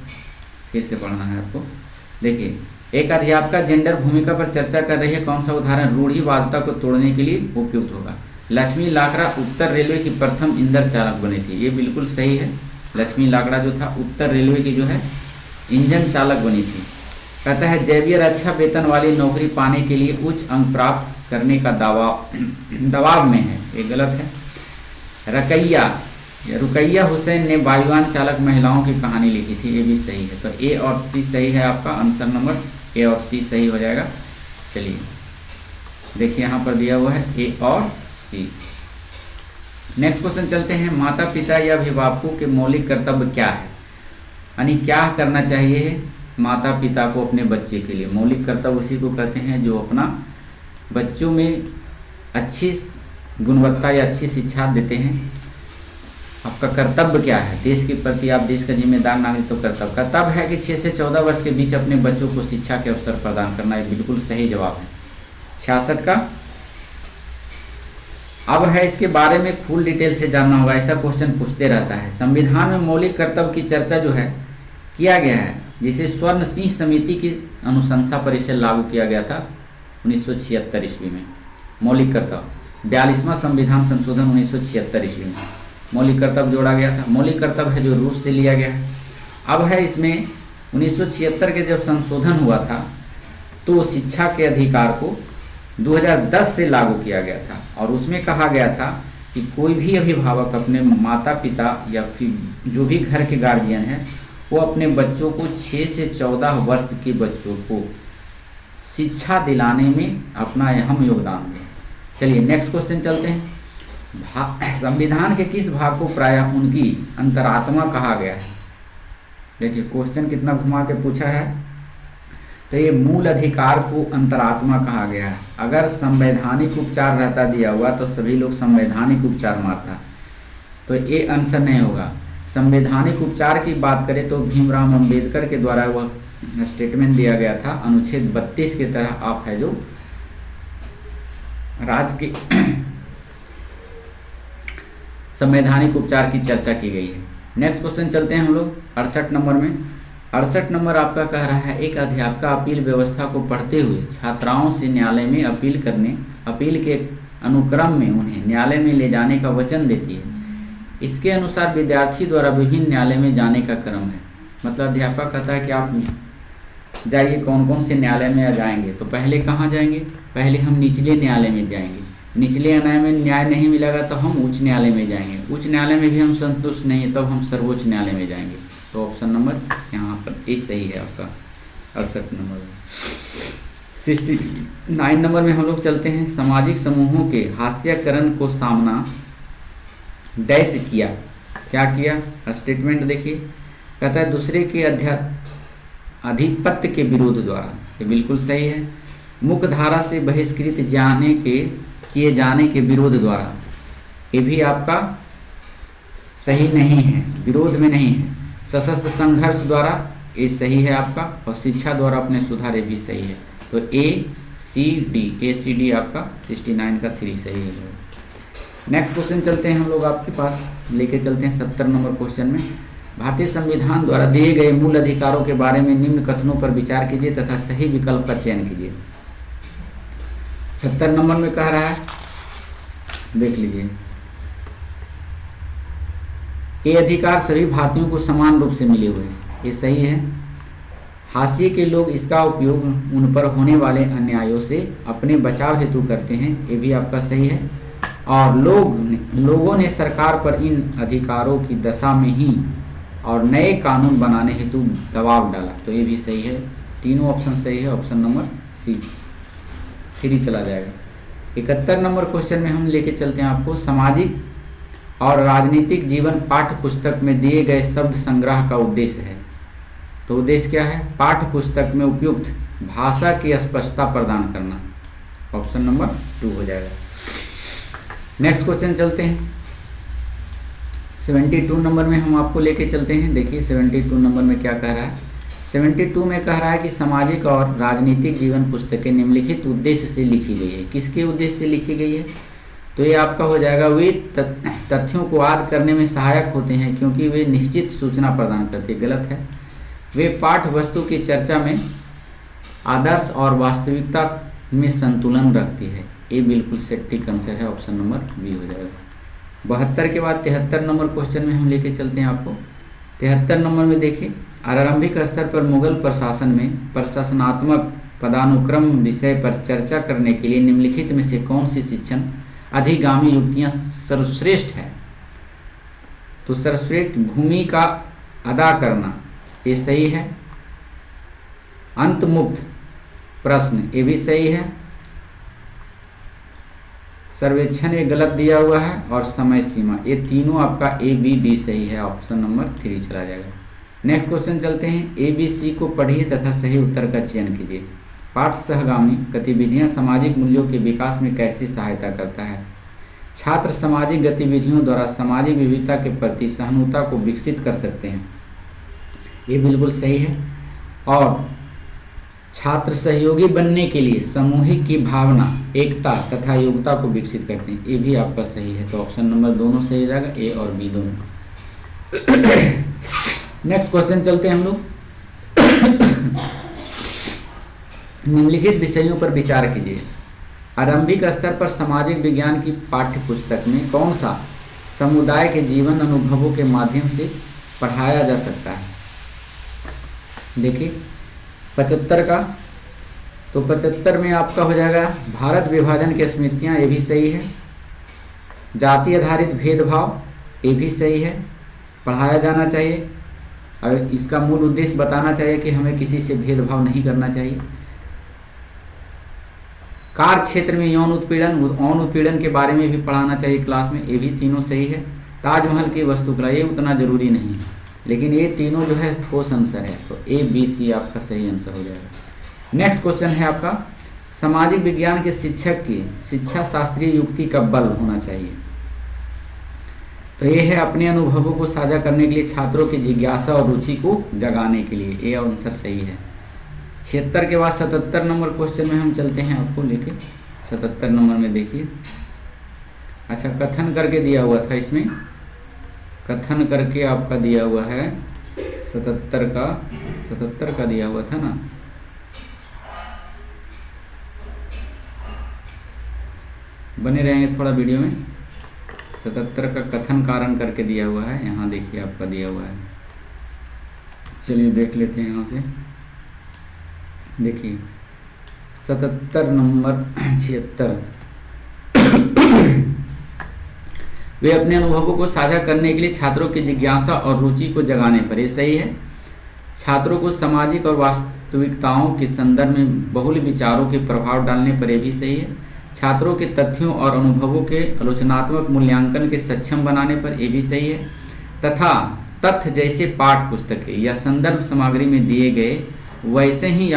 फिर से पढ़ना है आपको। देखिए, एक अध्यापिका जेंडर भूमिका पर चर्चा कर रही है, कौन सा उदाहरण रूढ़िवादिता को तोड़ने के लिए उपयुक्त होगा। लक्ष्मी लाकड़ा उत्तर रेलवे की प्रथम इंजन चालक बनी थी, ये बिल्कुल सही है। लक्ष्मी लाकड़ा जो था उत्तर रेलवे की जो है इंजन चालक बनी थी। कहता है जेवियर अच्छा वेतन वाली नौकरी पाने के लिए उच्च अंक प्राप्त करने का दबाव में है, ये गलत है। रुकैया हुसैन ने वायुयान चालक महिलाओं की कहानी लिखी थी, ये भी सही है। तो A और C सही है आपका, आंसर नंबर A और C सही हो जाएगा। चलिए देखिए, यहाँ पर दिया हुआ है A और C। नेक्स्ट क्वेश्चन चलते हैं, माता पिता या अभिभावकों के मौलिक कर्तव्य क्या है, यानी क्या करना चाहिए माता पिता को अपने बच्चे के लिए। मौलिक कर्तव्य उसी को कहते हैं जो अपना बच्चों में अच्छी गुणवत्ता या अच्छी शिक्षा देते हैं। आपका कर्तव्य क्या है देश के प्रति, आप देश का जिम्मेदार नागरिक, तो कर्तव्य है कि 6 से 14 वर्ष के बीच अपने बच्चों को शिक्षा के अवसर प्रदान करना, है बिल्कुल सही जवाब है। 66 का अब है, इसके बारे में फुल डिटेल से जानना होगा, ऐसा क्वेश्चन पूछते रहता है। संविधान में मौलिक कर्तव्य की चर्चा जो है किया गया है, जिसे स्वर्ण सिंह समिति की अनुशंसा पर इसे लागू किया गया था 1976 ईस्वी में। मौलिक कर्तव्य 42वां संविधान संशोधन 1976 ईस्वी में मौलिक कर्तव्य जोड़ा गया था। मौलिक कर्तव्य है जो रूस से लिया गया है। अब है इसमें 1976 के जब संशोधन हुआ था तो शिक्षा के अधिकार को 2010 से लागू किया गया था, और उसमें कहा गया था कि कोई भी अभिभावक अपने माता पिता या फिर जो भी घर के गार्जियन हैं वो अपने बच्चों को 6 से 14 वर्ष के बच्चों को शिक्षा दिलाने में अपना अहम योगदान दें। चलिए नेक्स्ट क्वेश्चन चलते हैं। संविधान के किस भाग को प्रायः उनकी अंतरात्मा कहा गया है। देखिए क्वेश्चन कितना घुमा के पूछा है, तो ये मूल अधिकार को अंतरात्मा कहा गया है। अगर संवैधानिक उपचार रहता दिया हुआ तो सभी लोग संवैधानिक उपचार मारता, तो ये आंसर नहीं होगा। संवैधानिक उपचार की बात करें तो भीमराव अंबेडकर के द्वारा वह स्टेटमेंट दिया गया था, अनुच्छेद 32 के तहत आप है जो राज्य के संवैधानिक उपचार की चर्चा की गई है। नेक्स्ट क्वेश्चन चलते हैं हम लोग 68 नंबर में। 68 नंबर आपका कह रहा है, एक अध्यापिका अपील व्यवस्था को पढ़ते हुए छात्राओं से न्यायालय में अपील के अनुक्रम में उन्हें न्यायालय में ले जाने का वचन देती है। इसके अनुसार विद्यार्थी द्वारा विभिन्न न्यायालय में जाने का क्रम है। मतलब अध्यापक कहता है कि आप जाइए, कौन कौन से न्यायालय में जाएंगे, तो पहले कहाँ जाएंगे, पहले हम निचले न्यायालय में जाएंगे। निचले न्यायालय में न्याय नहीं मिलेगा तो हम उच्च न्यायालय में जाएंगे। उच्च न्यायालय में भी हम संतुष्ट नहीं तब हम सर्वोच्च न्यायालय में जाएंगे। तो ऑप्शन नंबर यहाँ पर ए सही है आपका 68 नंबर। 69 नंबर में हम लोग चलते हैं। सामाजिक समूहों के हास्यकरण को सामना डैश किया, क्या किया, स्टेटमेंट देखिए। कहता है दूसरे के आधिपत्य के विरोध द्वारा, ये बिल्कुल सही है। मुख्य धारा से बहिष्कृत किए जाने के विरोध द्वारा, ये भी आपका सही नहीं है, विरोध में नहीं है। सशस्त्र संघर्ष द्वारा, ये सही है आपका, और शिक्षा द्वारा अपने सुधार, ये भी सही है। तो ACD आपका 69 का 3 सही है। नेक्स्ट क्वेश्चन चलते हैं हम लोग, आपके पास लेके चलते हैं 70 नंबर क्वेश्चन में। भारतीय संविधान द्वारा दिए गए मूल अधिकारों के बारे में निम्न कथनों पर विचार कीजिए तथा सही विकल्प का चयन कीजिए। 70 नंबर में कह रहा है, देख लीजिए, ये अधिकार सभी भारतीयों को समान रूप से मिले हुए हैं, ये सही है। हाशिए के लोग इसका उपयोग उन पर होने वाले अन्यायों से अपने बचाव हेतु करते हैं, ये भी आपका सही है। और लोगों ने सरकार पर इन अधिकारों की दशा में ही और नए कानून बनाने हेतु दबाव डाला, तो ये भी सही है। तीनों ऑप्शन सही है, ऑप्शन नंबर सी 3 चला जाएगा। 71 नंबर क्वेश्चन में हम लेके चलते हैं आपको, सामाजिक और राजनीतिक जीवन पाठ्य पुस्तक में दिए गए शब्द संग्रह का उद्देश्य है। तो उद्देश्य क्या है? पाठ्य पुस्तक में उपयुक्त भाषा की स्पष्टता प्रदान करना, ऑप्शन नंबर 2 हो जाएगा। नेक्स्ट क्वेश्चन चलते हैं 72 नंबर में, हम आपको लेके चलते हैं। देखिए 72 नंबर में क्या कह रहा है। 72 में कह रहा है कि सामाजिक और राजनीतिक जीवन पुस्तकें निम्नलिखित उद्देश्य से लिखी गई है। किसके उद्देश्य से लिखी गई है? तो ये आपका हो जाएगा, वे तथ्यों को याद करने में सहायक होते हैं क्योंकि वे निश्चित सूचना प्रदान करते हैं। गलत है। वे पाठ्य वस्तु की चर्चा में आदर्श और वास्तविकता में संतुलन रखती है। ये बिल्कुल सटीक आंसर है, ऑप्शन नंबर बी हो जाएगा। 72 के बाद 73 नंबर क्वेश्चन में हम लेके चलते हैं आपको। 73 नंबर में देखिए, आरंभिक स्तर पर मुगल प्रशासन में प्रशासनात्मक पदानुक्रम विषय पर चर्चा करने के लिए निम्नलिखित में से कौन सी शिक्षण अधिगामी युक्तियां सर्वश्रेष्ठ है? तो सर्वश्रेष्ठ भूमिका अदा करना, ये सही है। अंत मुक्त प्रश्न, ये भी सही है। सर्वेक्षण ये गलत दिया हुआ है, और समय सीमा, ये तीनों आपका ABD सही है, ऑप्शन नंबर 3 चला जाएगा। नेक्स्ट क्वेश्चन चलते हैं। ABC को पढ़िए तथा सही उत्तर का चयन कीजिए। पाठ सहगामी गतिविधियां सामाजिक मूल्यों के विकास में कैसी सहायता करता है? छात्र सामाजिक गतिविधियों द्वारा सामाजिक विविधता के प्रति सहिष्णुता को विकसित कर सकते हैं, ये बिल्कुल सही है। और छात्र सहयोगी बनने के लिए सामूहिक की भावना, एकता तथा योग्यता को विकसित करते हैं, ये भी आपका सही है। तो ऑप्शन नंबर दोनों सही हो जाएगा, A और B दोनों। नेक्स्ट क्वेश्चन चलते हैं हम लोग। निम्नलिखित विषयों पर विचार कीजिए। आरंभिक स्तर पर सामाजिक विज्ञान की पाठ्य पुस्तक में कौन सा समुदाय के जीवन अनुभवों के माध्यम से पढ़ाया जा सकता है? देखिए 75 का, तो 75 में आपका हो जाएगा भारत विभाजन की स्मृतियाँ, ये भी सही है। जाति आधारित भेदभाव, ये भी सही है, पढ़ाया जाना चाहिए। और इसका मूल उद्देश्य बताना चाहिए कि हमें किसी से भेदभाव नहीं करना चाहिए। कार्य क्षेत्र में यौन उत्पीड़न के बारे में भी पढ़ाना चाहिए क्लास में, ये भी तीनों सही है। ताजमहल की वास्तुकला, ये उतना जरूरी नहीं है, लेकिन ये तीनों जो है ठोस आंसर है, तो ABC आपका सही आंसर हो जाएगा। नेक्स्ट क्वेश्चन है आपका, सामाजिक विज्ञान के शिक्षक की शिक्षा शास्त्रीय युक्ति का बल होना चाहिए। तो ये है अपने अनुभवों को साझा करने के लिए, छात्रों की जिज्ञासा और रुचि को जगाने के लिए, ये आंसर सही है। 76 के बाद 77 नंबर क्वेश्चन में हम चलते हैं आपको लेके। 77 नंबर में देखिए, अच्छा कथन करके दिया हुआ था, इसमें कथन करके आपका दिया हुआ है 77 का दिया हुआ था ना। बने रहेंगे थोड़ा वीडियो में। 77 का कथन कारण करके दिया हुआ है, यहाँ देखिए आपका दिया हुआ है। चलिए देख लेते हैं यहाँ से। देखिए 77 नंबर 76, वे अपने अनुभवों को साझा करने के लिए छात्रों की जिज्ञासा और रुचि को जगाने पर, ये सही है। छात्रों को सामाजिक और वास्तविकताओं के संदर्भ में बहुल विचारों के प्रभाव डालने पर, ये भी सही है। छात्रों के तथ्यों और अनुभवों के आलोचनात्मक मूल्यांकन के सक्षम बनाने पर, ये भी सही है। तथा तथ्य जैसे पाठ पुस्तकें या संदर्भ सामग्री में दिए गए वैसे ही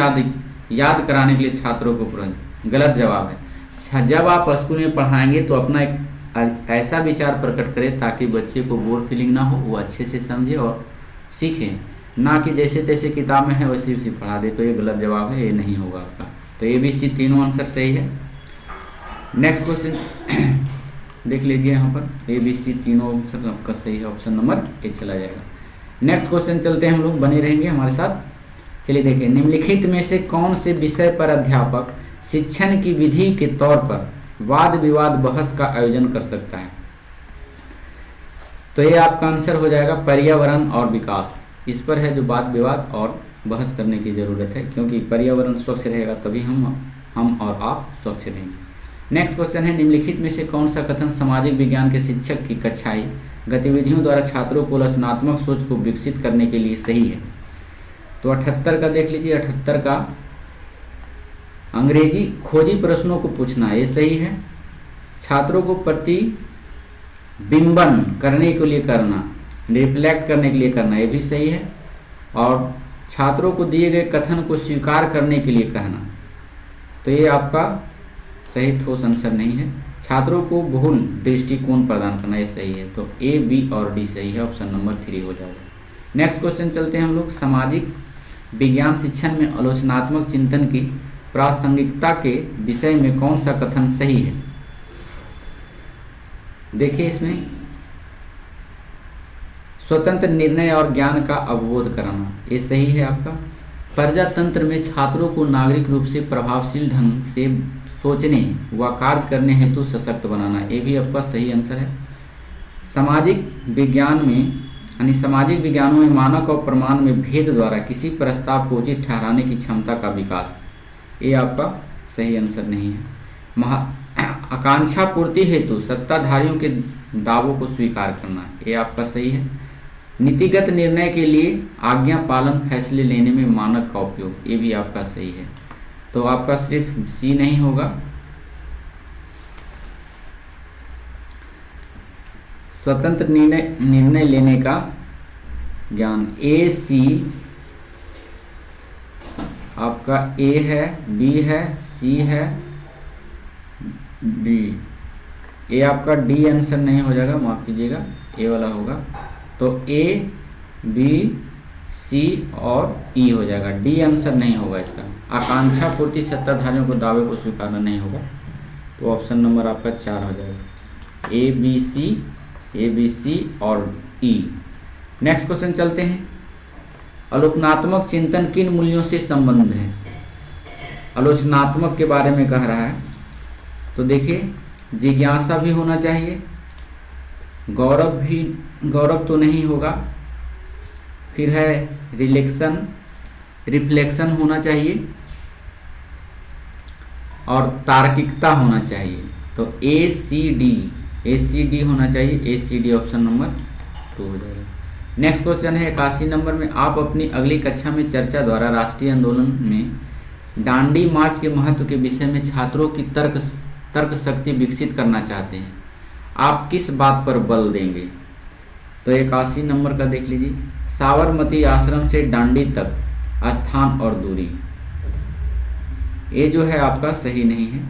याद कराने के लिए छात्रों को पढ़ाएं। गलत जवाब है। जब आप स्कूल में पढ़ाएंगे तो अपना एक ऐसा विचार प्रकट करें ताकि बच्चे को बोर फीलिंग ना हो, वो अच्छे से समझे और सीखें, ना कि जैसे तैसे किताब में है वैसे वैसे पढ़ा दे। तो ये गलत जवाब है, ये नहीं होगा आपका। तो ABC तीनों आंसर सही है। नेक्स्ट क्वेश्चन देख लीजिए, यहाँ पर ABC तीनों आंसर आपका सही है, ऑप्शन नंबर ए चला जाएगा। नेक्स्ट क्वेश्चन चलते हैं, हम लोग बने रहेंगे हमारे साथ। चलिए देखिए, निम्नलिखित में से कौन से विषय पर अध्यापक शिक्षण की विधि के तौर पर वाद विवाद बहस का आयोजन कर सकता है? तो ये आपका आंसर हो जाएगा पर्यावरण और विकास। इस पर है जो वाद विवाद और बहस करने की ज़रूरत है, क्योंकि पर्यावरण स्वच्छ रहेगा तभी हम और आप स्वच्छ रहेंगे। नेक्स्ट क्वेश्चन है, निम्नलिखित में से कौन सा कथन सामाजिक विज्ञान के शिक्षक की कक्षाई गतिविधियों द्वारा छात्रों को रचनात्मक सोच को विकसित करने के लिए सही है? तो 78 का देख लीजिए, 78 का अंग्रेजी खोजी प्रश्नों को पूछना, ये सही है। छात्रों को प्रतिबिंबन करने के लिए करना, रिफ्लेक्ट करने के लिए करना, ये भी सही है। और छात्रों को दिए गए कथन को स्वीकार करने के लिए कहना, तो ये आपका सही ठोस आंसर नहीं है। छात्रों को बहुल दृष्टिकोण प्रदान करना, ये सही है। तो A, B और D सही है, ऑप्शन नंबर 3 हो जाएगा। नेक्स्ट क्वेश्चन चलते हैं हम लोग, सामाजिक विज्ञान शिक्षण में आलोचनात्मक चिंतन की प्रासंगिकता के विषय में कौन सा कथन सही है? देखिए इसमें स्वतंत्र निर्णय और ज्ञान का अवबोध कराना, ये सही है आपका। प्रजातंत्र में छात्रों को नागरिक रूप से प्रभावशील ढंग से सोचने व कार्य करने हेतु सशक्त बनाना, ये भी आपका सही आंसर है। सामाजिक विज्ञान में यानी सामाजिक विज्ञानों में मानक और प्रमाण में भेद द्वारा किसी प्रस्ताव को उचित ठहराने की क्षमता का विकास, ये आपका सही आंसर नहीं है। आकांक्षा पूर्ति हेतु सत्ताधारियों के दावों को स्वीकार करना, ये आपका सही है। नीतिगत निर्णय के लिए आज्ञा पालन फैसले लेने में मानक का उपयोग, ये भी आपका सही है। तो आपका सिर्फ C नहीं होगा। स्वतंत्र निर्णय लेने का ज्ञान, AC आपका A है, B है, C है, D, ये आपका D आंसर नहीं हो जाएगा, माफ कीजिएगा, A वाला होगा। तो A, B, C और E हो जाएगा, D आंसर नहीं होगा इसका। आकांक्षा पूर्ति सत्ताधारियों को दावे को स्वीकारना नहीं होगा, तो ऑप्शन नंबर आपका 4 हो जाएगा, A, B, C और E। नेक्स्ट क्वेश्चन चलते हैं, आलोचनात्मक चिंतन किन मूल्यों से संबंध है? आलोचनात्मक के बारे में कह रहा है, तो देखिए जिज्ञासा भी होना चाहिए, गौरव तो नहीं होगा, फिर है रिफ्लेक्शन होना चाहिए और तार्किकता होना चाहिए। तो ACD होना चाहिए, ACD ऑप्शन नंबर 2 हो जाएगा। नेक्स्ट क्वेश्चन है 81 नंबर में, आप अपनी अगली कक्षा में चर्चा द्वारा राष्ट्रीय आंदोलन में दांडी मार्च के महत्व के विषय में छात्रों की तर्क शक्ति विकसित करना चाहते हैं, आप किस बात पर बल देंगे? तो 81 नंबर का देख लीजिए, साबरमती आश्रम से दांडी तक स्थान और दूरी, ये जो है आपका सही नहीं है।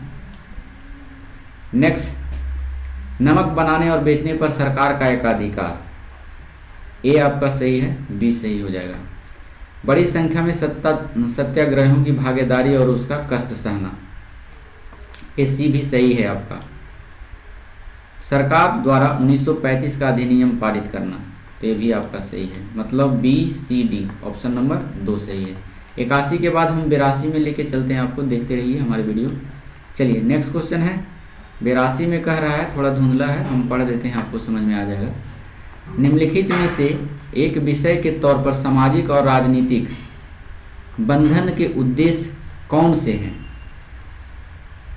नेक्स्ट, नमक बनाने और बेचने पर सरकार का एकाधिकार, ये आपका सही है, B सही हो जाएगा। बड़ी संख्या में सत्याग्रहियों की भागीदारी और उसका कष्ट सहना, ये C भी सही है आपका। सरकार द्वारा 1935 का अधिनियम पारित करना, तो ये भी आपका सही है, मतलब BCD ऑप्शन नंबर 2 सही है। 81 के बाद हम 82 में लेके चलते हैं, आपको देखते रहिए हमारे वीडियो। चलिए नेक्स्ट क्वेश्चन है 82 में कह रहा है, थोड़ा धुंधला है, हम पढ़ देते हैं, आपको समझ में आ जाएगा। निम्नलिखित में से एक विषय के तौर पर सामाजिक और राजनीतिक बंधन के उद्देश्य कौन से हैं?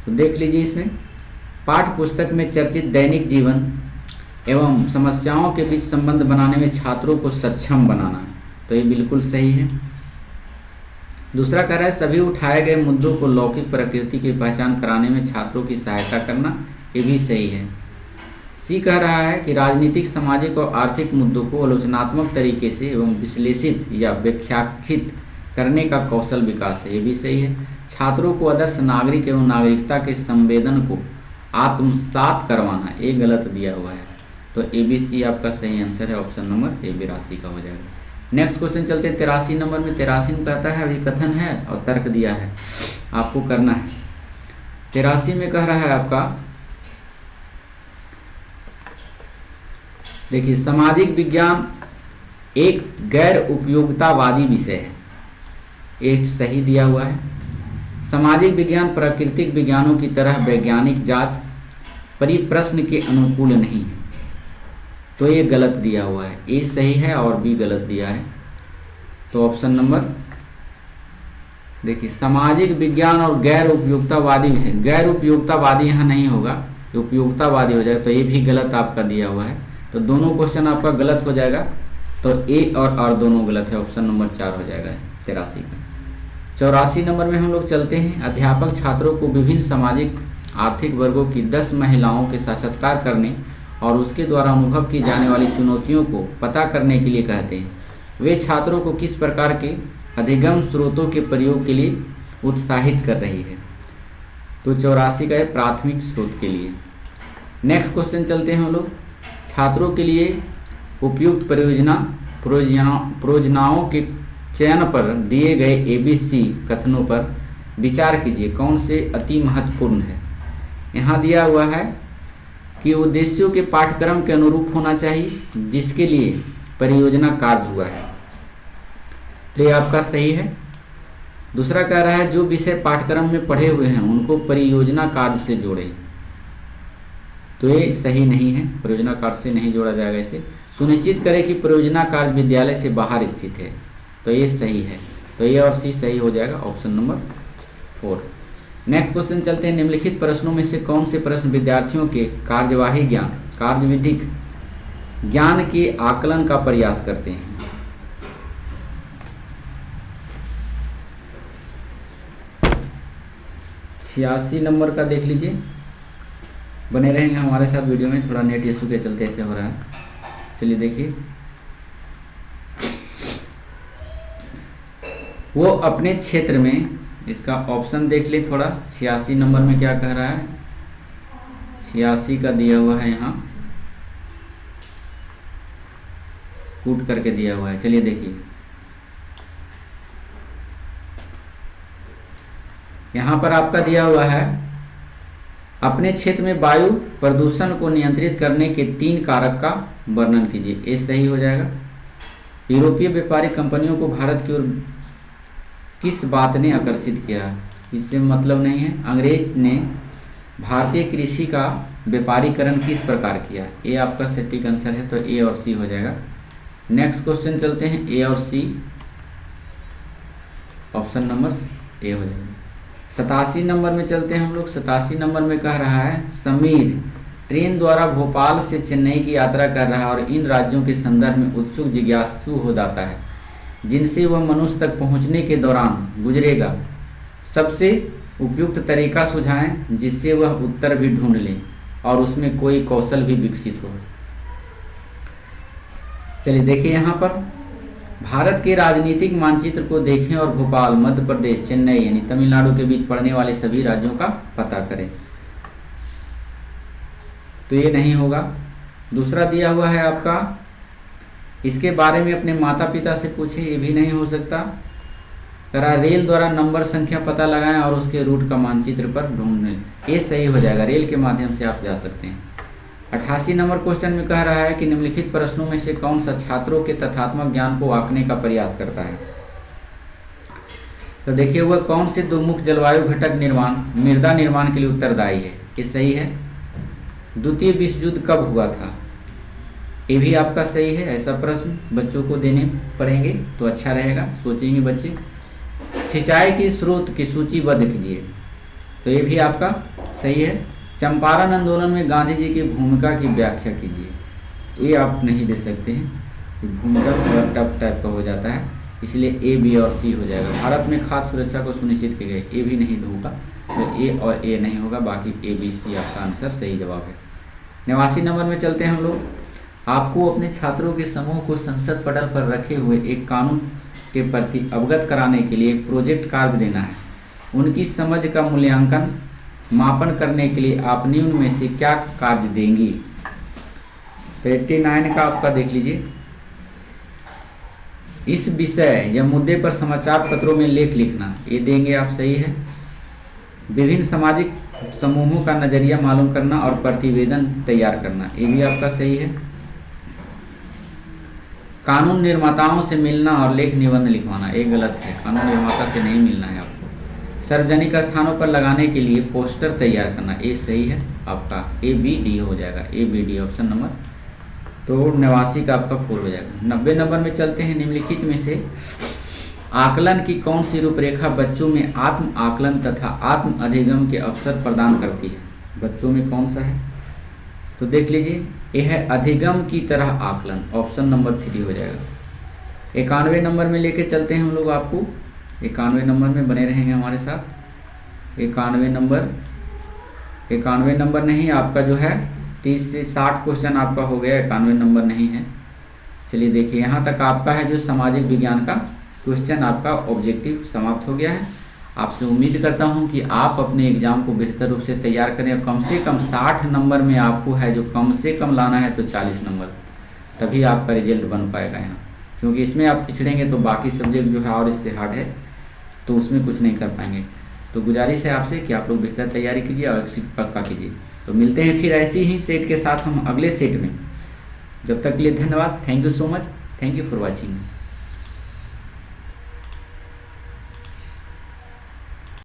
तो देख लीजिए, इसमें पाठ्य पुस्तक में चर्चित दैनिक जीवन एवं समस्याओं के बीच संबंध बनाने में छात्रों को सक्षम बनाना, तो ये बिल्कुल सही है। दूसरा कह रहा है सभी उठाए गए मुद्दों को लौकिक प्रकृति की पहचान कराने में छात्रों की सहायता करना, ये भी सही है। C कह रहा है कि राजनीतिक, सामाजिक और आर्थिक मुद्दों को आलोचनात्मक तरीके से एवं विश्लेषित या व्याख्याखित करने का कौशल विकास है, ये भी सही है। छात्रों को आदर्श नागरिक एवं नागरिकता के संवेदन को आत्मसात करवाना, ये गलत दिया हुआ है। तो ABC आपका सही आंसर है, ऑप्शन नंबर ए 82 का हो जाएगा। नेक्स्ट क्वेश्चन चलते हैं 83 नंबर में। 83 में कहता है, अभी कथन है और तर्क दिया है, आपको करना है। 83 में कह रहा है आपका, देखिए, सामाजिक विज्ञान एक गैर उपयोगितावादी विषय है, एक सही दिया हुआ है। सामाजिक विज्ञान प्राकृतिक विज्ञानों की तरह वैज्ञानिक जांच परिप्रश्न के अनुकूल नहीं है, तो ये गलत दिया हुआ है। ए सही है और बी गलत दिया है। तो ऑप्शन नंबर, देखिए, सामाजिक विज्ञान और गैर उपयोगितावादी विषय, गैर उपयोगितावादी यहाँ नहीं होगा, उपयोगितावादी हो जाएगा, तो ये भी गलत आपका दिया हुआ है। तो दोनों क्वेश्चन आपका गलत हो जाएगा, तो ए और दोनों गलत है, ऑप्शन नंबर 4 हो जाएगा 83 का। 84 नंबर में हम लोग चलते हैं। अध्यापक छात्रों को विभिन्न सामाजिक आर्थिक वर्गों की 10 महिलाओं के साक्षात्कार करने और उसके द्वारा अनुभव की जाने वाली चुनौतियों को पता करने के लिए कहते हैं। वे छात्रों को किस प्रकार के अधिगम स्रोतों के प्रयोग के लिए उत्साहित कर रही है? तो 84 का है प्राथमिक स्रोत के लिए। नेक्स्ट क्वेश्चन चलते हैं हम लोग। छात्रों के लिए उपयुक्त परियोजनाओं के चयन पर दिए गए ABC कथनों पर विचार कीजिए, कौन से अति महत्वपूर्ण है? यहाँ दिया हुआ है कि उद्देश्यों के पाठ्यक्रम के अनुरूप होना चाहिए, जिसके लिए परियोजना कार्य हुआ है, तो ये आपका सही है। दूसरा कह रहा है जो विषय पाठ्यक्रम में पढ़े हुए हैं उनको परियोजना कार्य से जोड़ें, तो ये सही नहीं है, परियोजना कार्य से नहीं जोड़ा जाएगा इसे। सुनिश्चित करें कि परियोजना कार्य विद्यालय से बाहर स्थित है, तो ये सही है, तो ये और सी सही हो जाएगा, ऑप्शन नंबर 4। नेक्स्ट क्वेश्चन चलते हैं। निम्नलिखित प्रश्नों में से कौन से प्रश्न विद्यार्थियों के कार्यवाही ज्ञान, कार्यविधिक ज्ञान के आकलन का प्रयास करते हैं? 86 नंबर का देख लीजिए, बने रहेंगे हमारे साथ वीडियो में, थोड़ा नेट इशू के चलते ऐसे हो रहा है। चलिए देखिए, वो अपने क्षेत्र में, इसका ऑप्शन देख ले थोड़ा। 86 नंबर में क्या कह रहा है? 86 का दिया हुआ है, यहाँ कूट करके दिया हुआ है। चलिए देखिए, यहाँ पर आपका दिया हुआ है अपने क्षेत्र में वायु प्रदूषण को नियंत्रित करने के 3 कारक का वर्णन कीजिए, ये सही हो जाएगा। यूरोपीय व्यापारिक कंपनियों को भारत की ओर किस बात ने आकर्षित किया? इससे मतलब नहीं है। अंग्रेज ने भारतीय कृषि का व्यापारीकरण किस प्रकार किया? ये आपका सटीक आंसर है, तो ए और सी हो जाएगा। नेक्स्ट क्वेश्चन चलते हैं, ए और सी, ऑप्शन नंबर ए हो जाएगा। 87 नंबर में चलते हैं हम लोग। 87 नंबर में कह रहा है समीर ट्रेन द्वारा भोपाल से चेन्नई की यात्रा कर रहा है और इन राज्यों के संदर्भ में उत्सुक जिज्ञासु हो जाता है जिनसे वह मनुष्य तक पहुंचने के दौरान गुजरेगा। सबसे उपयुक्त तरीका सुझाएं जिससे वह उत्तर भी ढूंढ ले और उसमें कोई कौशल भी विकसित हो। चलिए देखिए, यहाँ पर भारत के राजनीतिक मानचित्र को देखें और भोपाल, मध्य प्रदेश, चेन्नई यानी तमिलनाडु के बीच पड़ने वाले सभी राज्यों का पता करें, तो ये नहीं होगा। दूसरा दिया हुआ है आपका, इसके बारे में अपने माता पिता से पूछे, ये भी नहीं हो सकता। करा रेल द्वारा नंबर संख्या पता लगाएं और उसके रूट का मानचित्र पर ढूंढें, ये सही हो जाएगा, रेल के माध्यम से आप जा सकते हैं। 88 नंबर क्वेश्चन में कह रहा है कि निम्नलिखित प्रश्नों में से कौन सा छात्रों के तथ्यात्मक ज्ञान को आंकने का प्रयास करता है? तो देखिए, वह कौन से 2 मुख्य जलवायु घटक निर्माण, मृदा निर्माण के लिए उत्तरदायी है? ये सही है। द्वितीय विश्व युद्ध कब हुआ था? ये भी आपका सही है। ऐसा प्रश्न बच्चों को देने पड़ेंगे तो अच्छा रहेगा, सोचेंगे बच्चे। सिंचाई के स्रोत की सूचीबद्ध कीजिए, तो ये भी आपका सही है। चंपारण आंदोलन में गांधी जी की भूमिका की व्याख्या कीजिए, ये आप नहीं दे सकते हैं, भूमिका थोड़ा टफ टाइप का हो जाता है, इसलिए ए, बी और सी हो जाएगा। भारत में खाद्य सुरक्षा को सुनिश्चित की गई, ये भी नहीं होगा, तो ए और ए नहीं होगा, बाकी ए, बी, सी आपका आंसर सही जवाब है। 89 नंबर में चलते हैं हम लोग। आपको अपने छात्रों के समूह को संसद पटल पर रखे हुए एक कानून के प्रति अवगत कराने के लिए एक प्रोजेक्ट कार्य देना है। उनकी समझ का मूल्यांकन मापन करने के लिए आप निम्न में से क्या कार्य देंगी। तो 89 का आपका देख लीजिए, इस विषय या मुद्दे पर समाचार पत्रों में लेख लिखना, ये देंगे आप, सही है। विभिन्न सामाजिक समूहों का नजरिया मालूम करना और प्रतिवेदन तैयार करना, ये भी आपका सही है। कानून निर्माताओं से मिलना और लेख निबंध लिखवाना, ये गलत है, कानून निर्माता से नहीं मिलना है आपको। सार्वजनिक स्थानों पर लगाने के लिए पोस्टर तैयार करना, ये सही है आपका, ए बी डी हो जाएगा, A B D option number. तो 89 का आपका 4 हो जाएगा। 90 नंबर में चलते हैं। निम्नलिखित में से आकलन की कौन सी रूपरेखा बच्चों में आत्म आकलन तथा आत्म अधिगम के अवसर प्रदान करती है। बच्चों में कौन सा है, तो देख लीजिए, यह है अधिगम की तरह आकलन, ऑप्शन नंबर 3 हो जाएगा। 91 नंबर में लेके चलते हैं हम लोग आपको, 91 नंबर में बने रहेंगे हमारे साथ। 91 नंबर नहीं, आपका जो है 30 से 60 क्वेश्चन आपका हो गया, 91 नंबर नहीं है। चलिए देखिए, यहाँ तक आपका है जो सामाजिक विज्ञान का क्वेश्चन आपका ऑब्जेक्टिव समाप्त हो गया है। आपसे उम्मीद करता हूँ कि आप अपने एग्जाम को बेहतर रूप से तैयार करें और कम से कम 60 नंबर में आपको है जो कम से कम लाना है तो 40 नंबर, तभी आपका रिजल्ट बन पाएगा यहाँ। क्योंकि इसमें आप पिछड़ेंगे तो बाकी सब्जेक्ट जो है और इससे हार्ड है, तो उसमें कुछ नहीं कर पाएंगे। तो गुजारिश है आपसे कि आप लोग बेहतर तैयारी कीजिए और एक्सिट पक्का कीजिए। तो मिलते हैं फिर ऐसी ही सेट के साथ हम अगले सेट में। जब तक के लिए धन्यवाद। Thank you so much. Thank you for watching.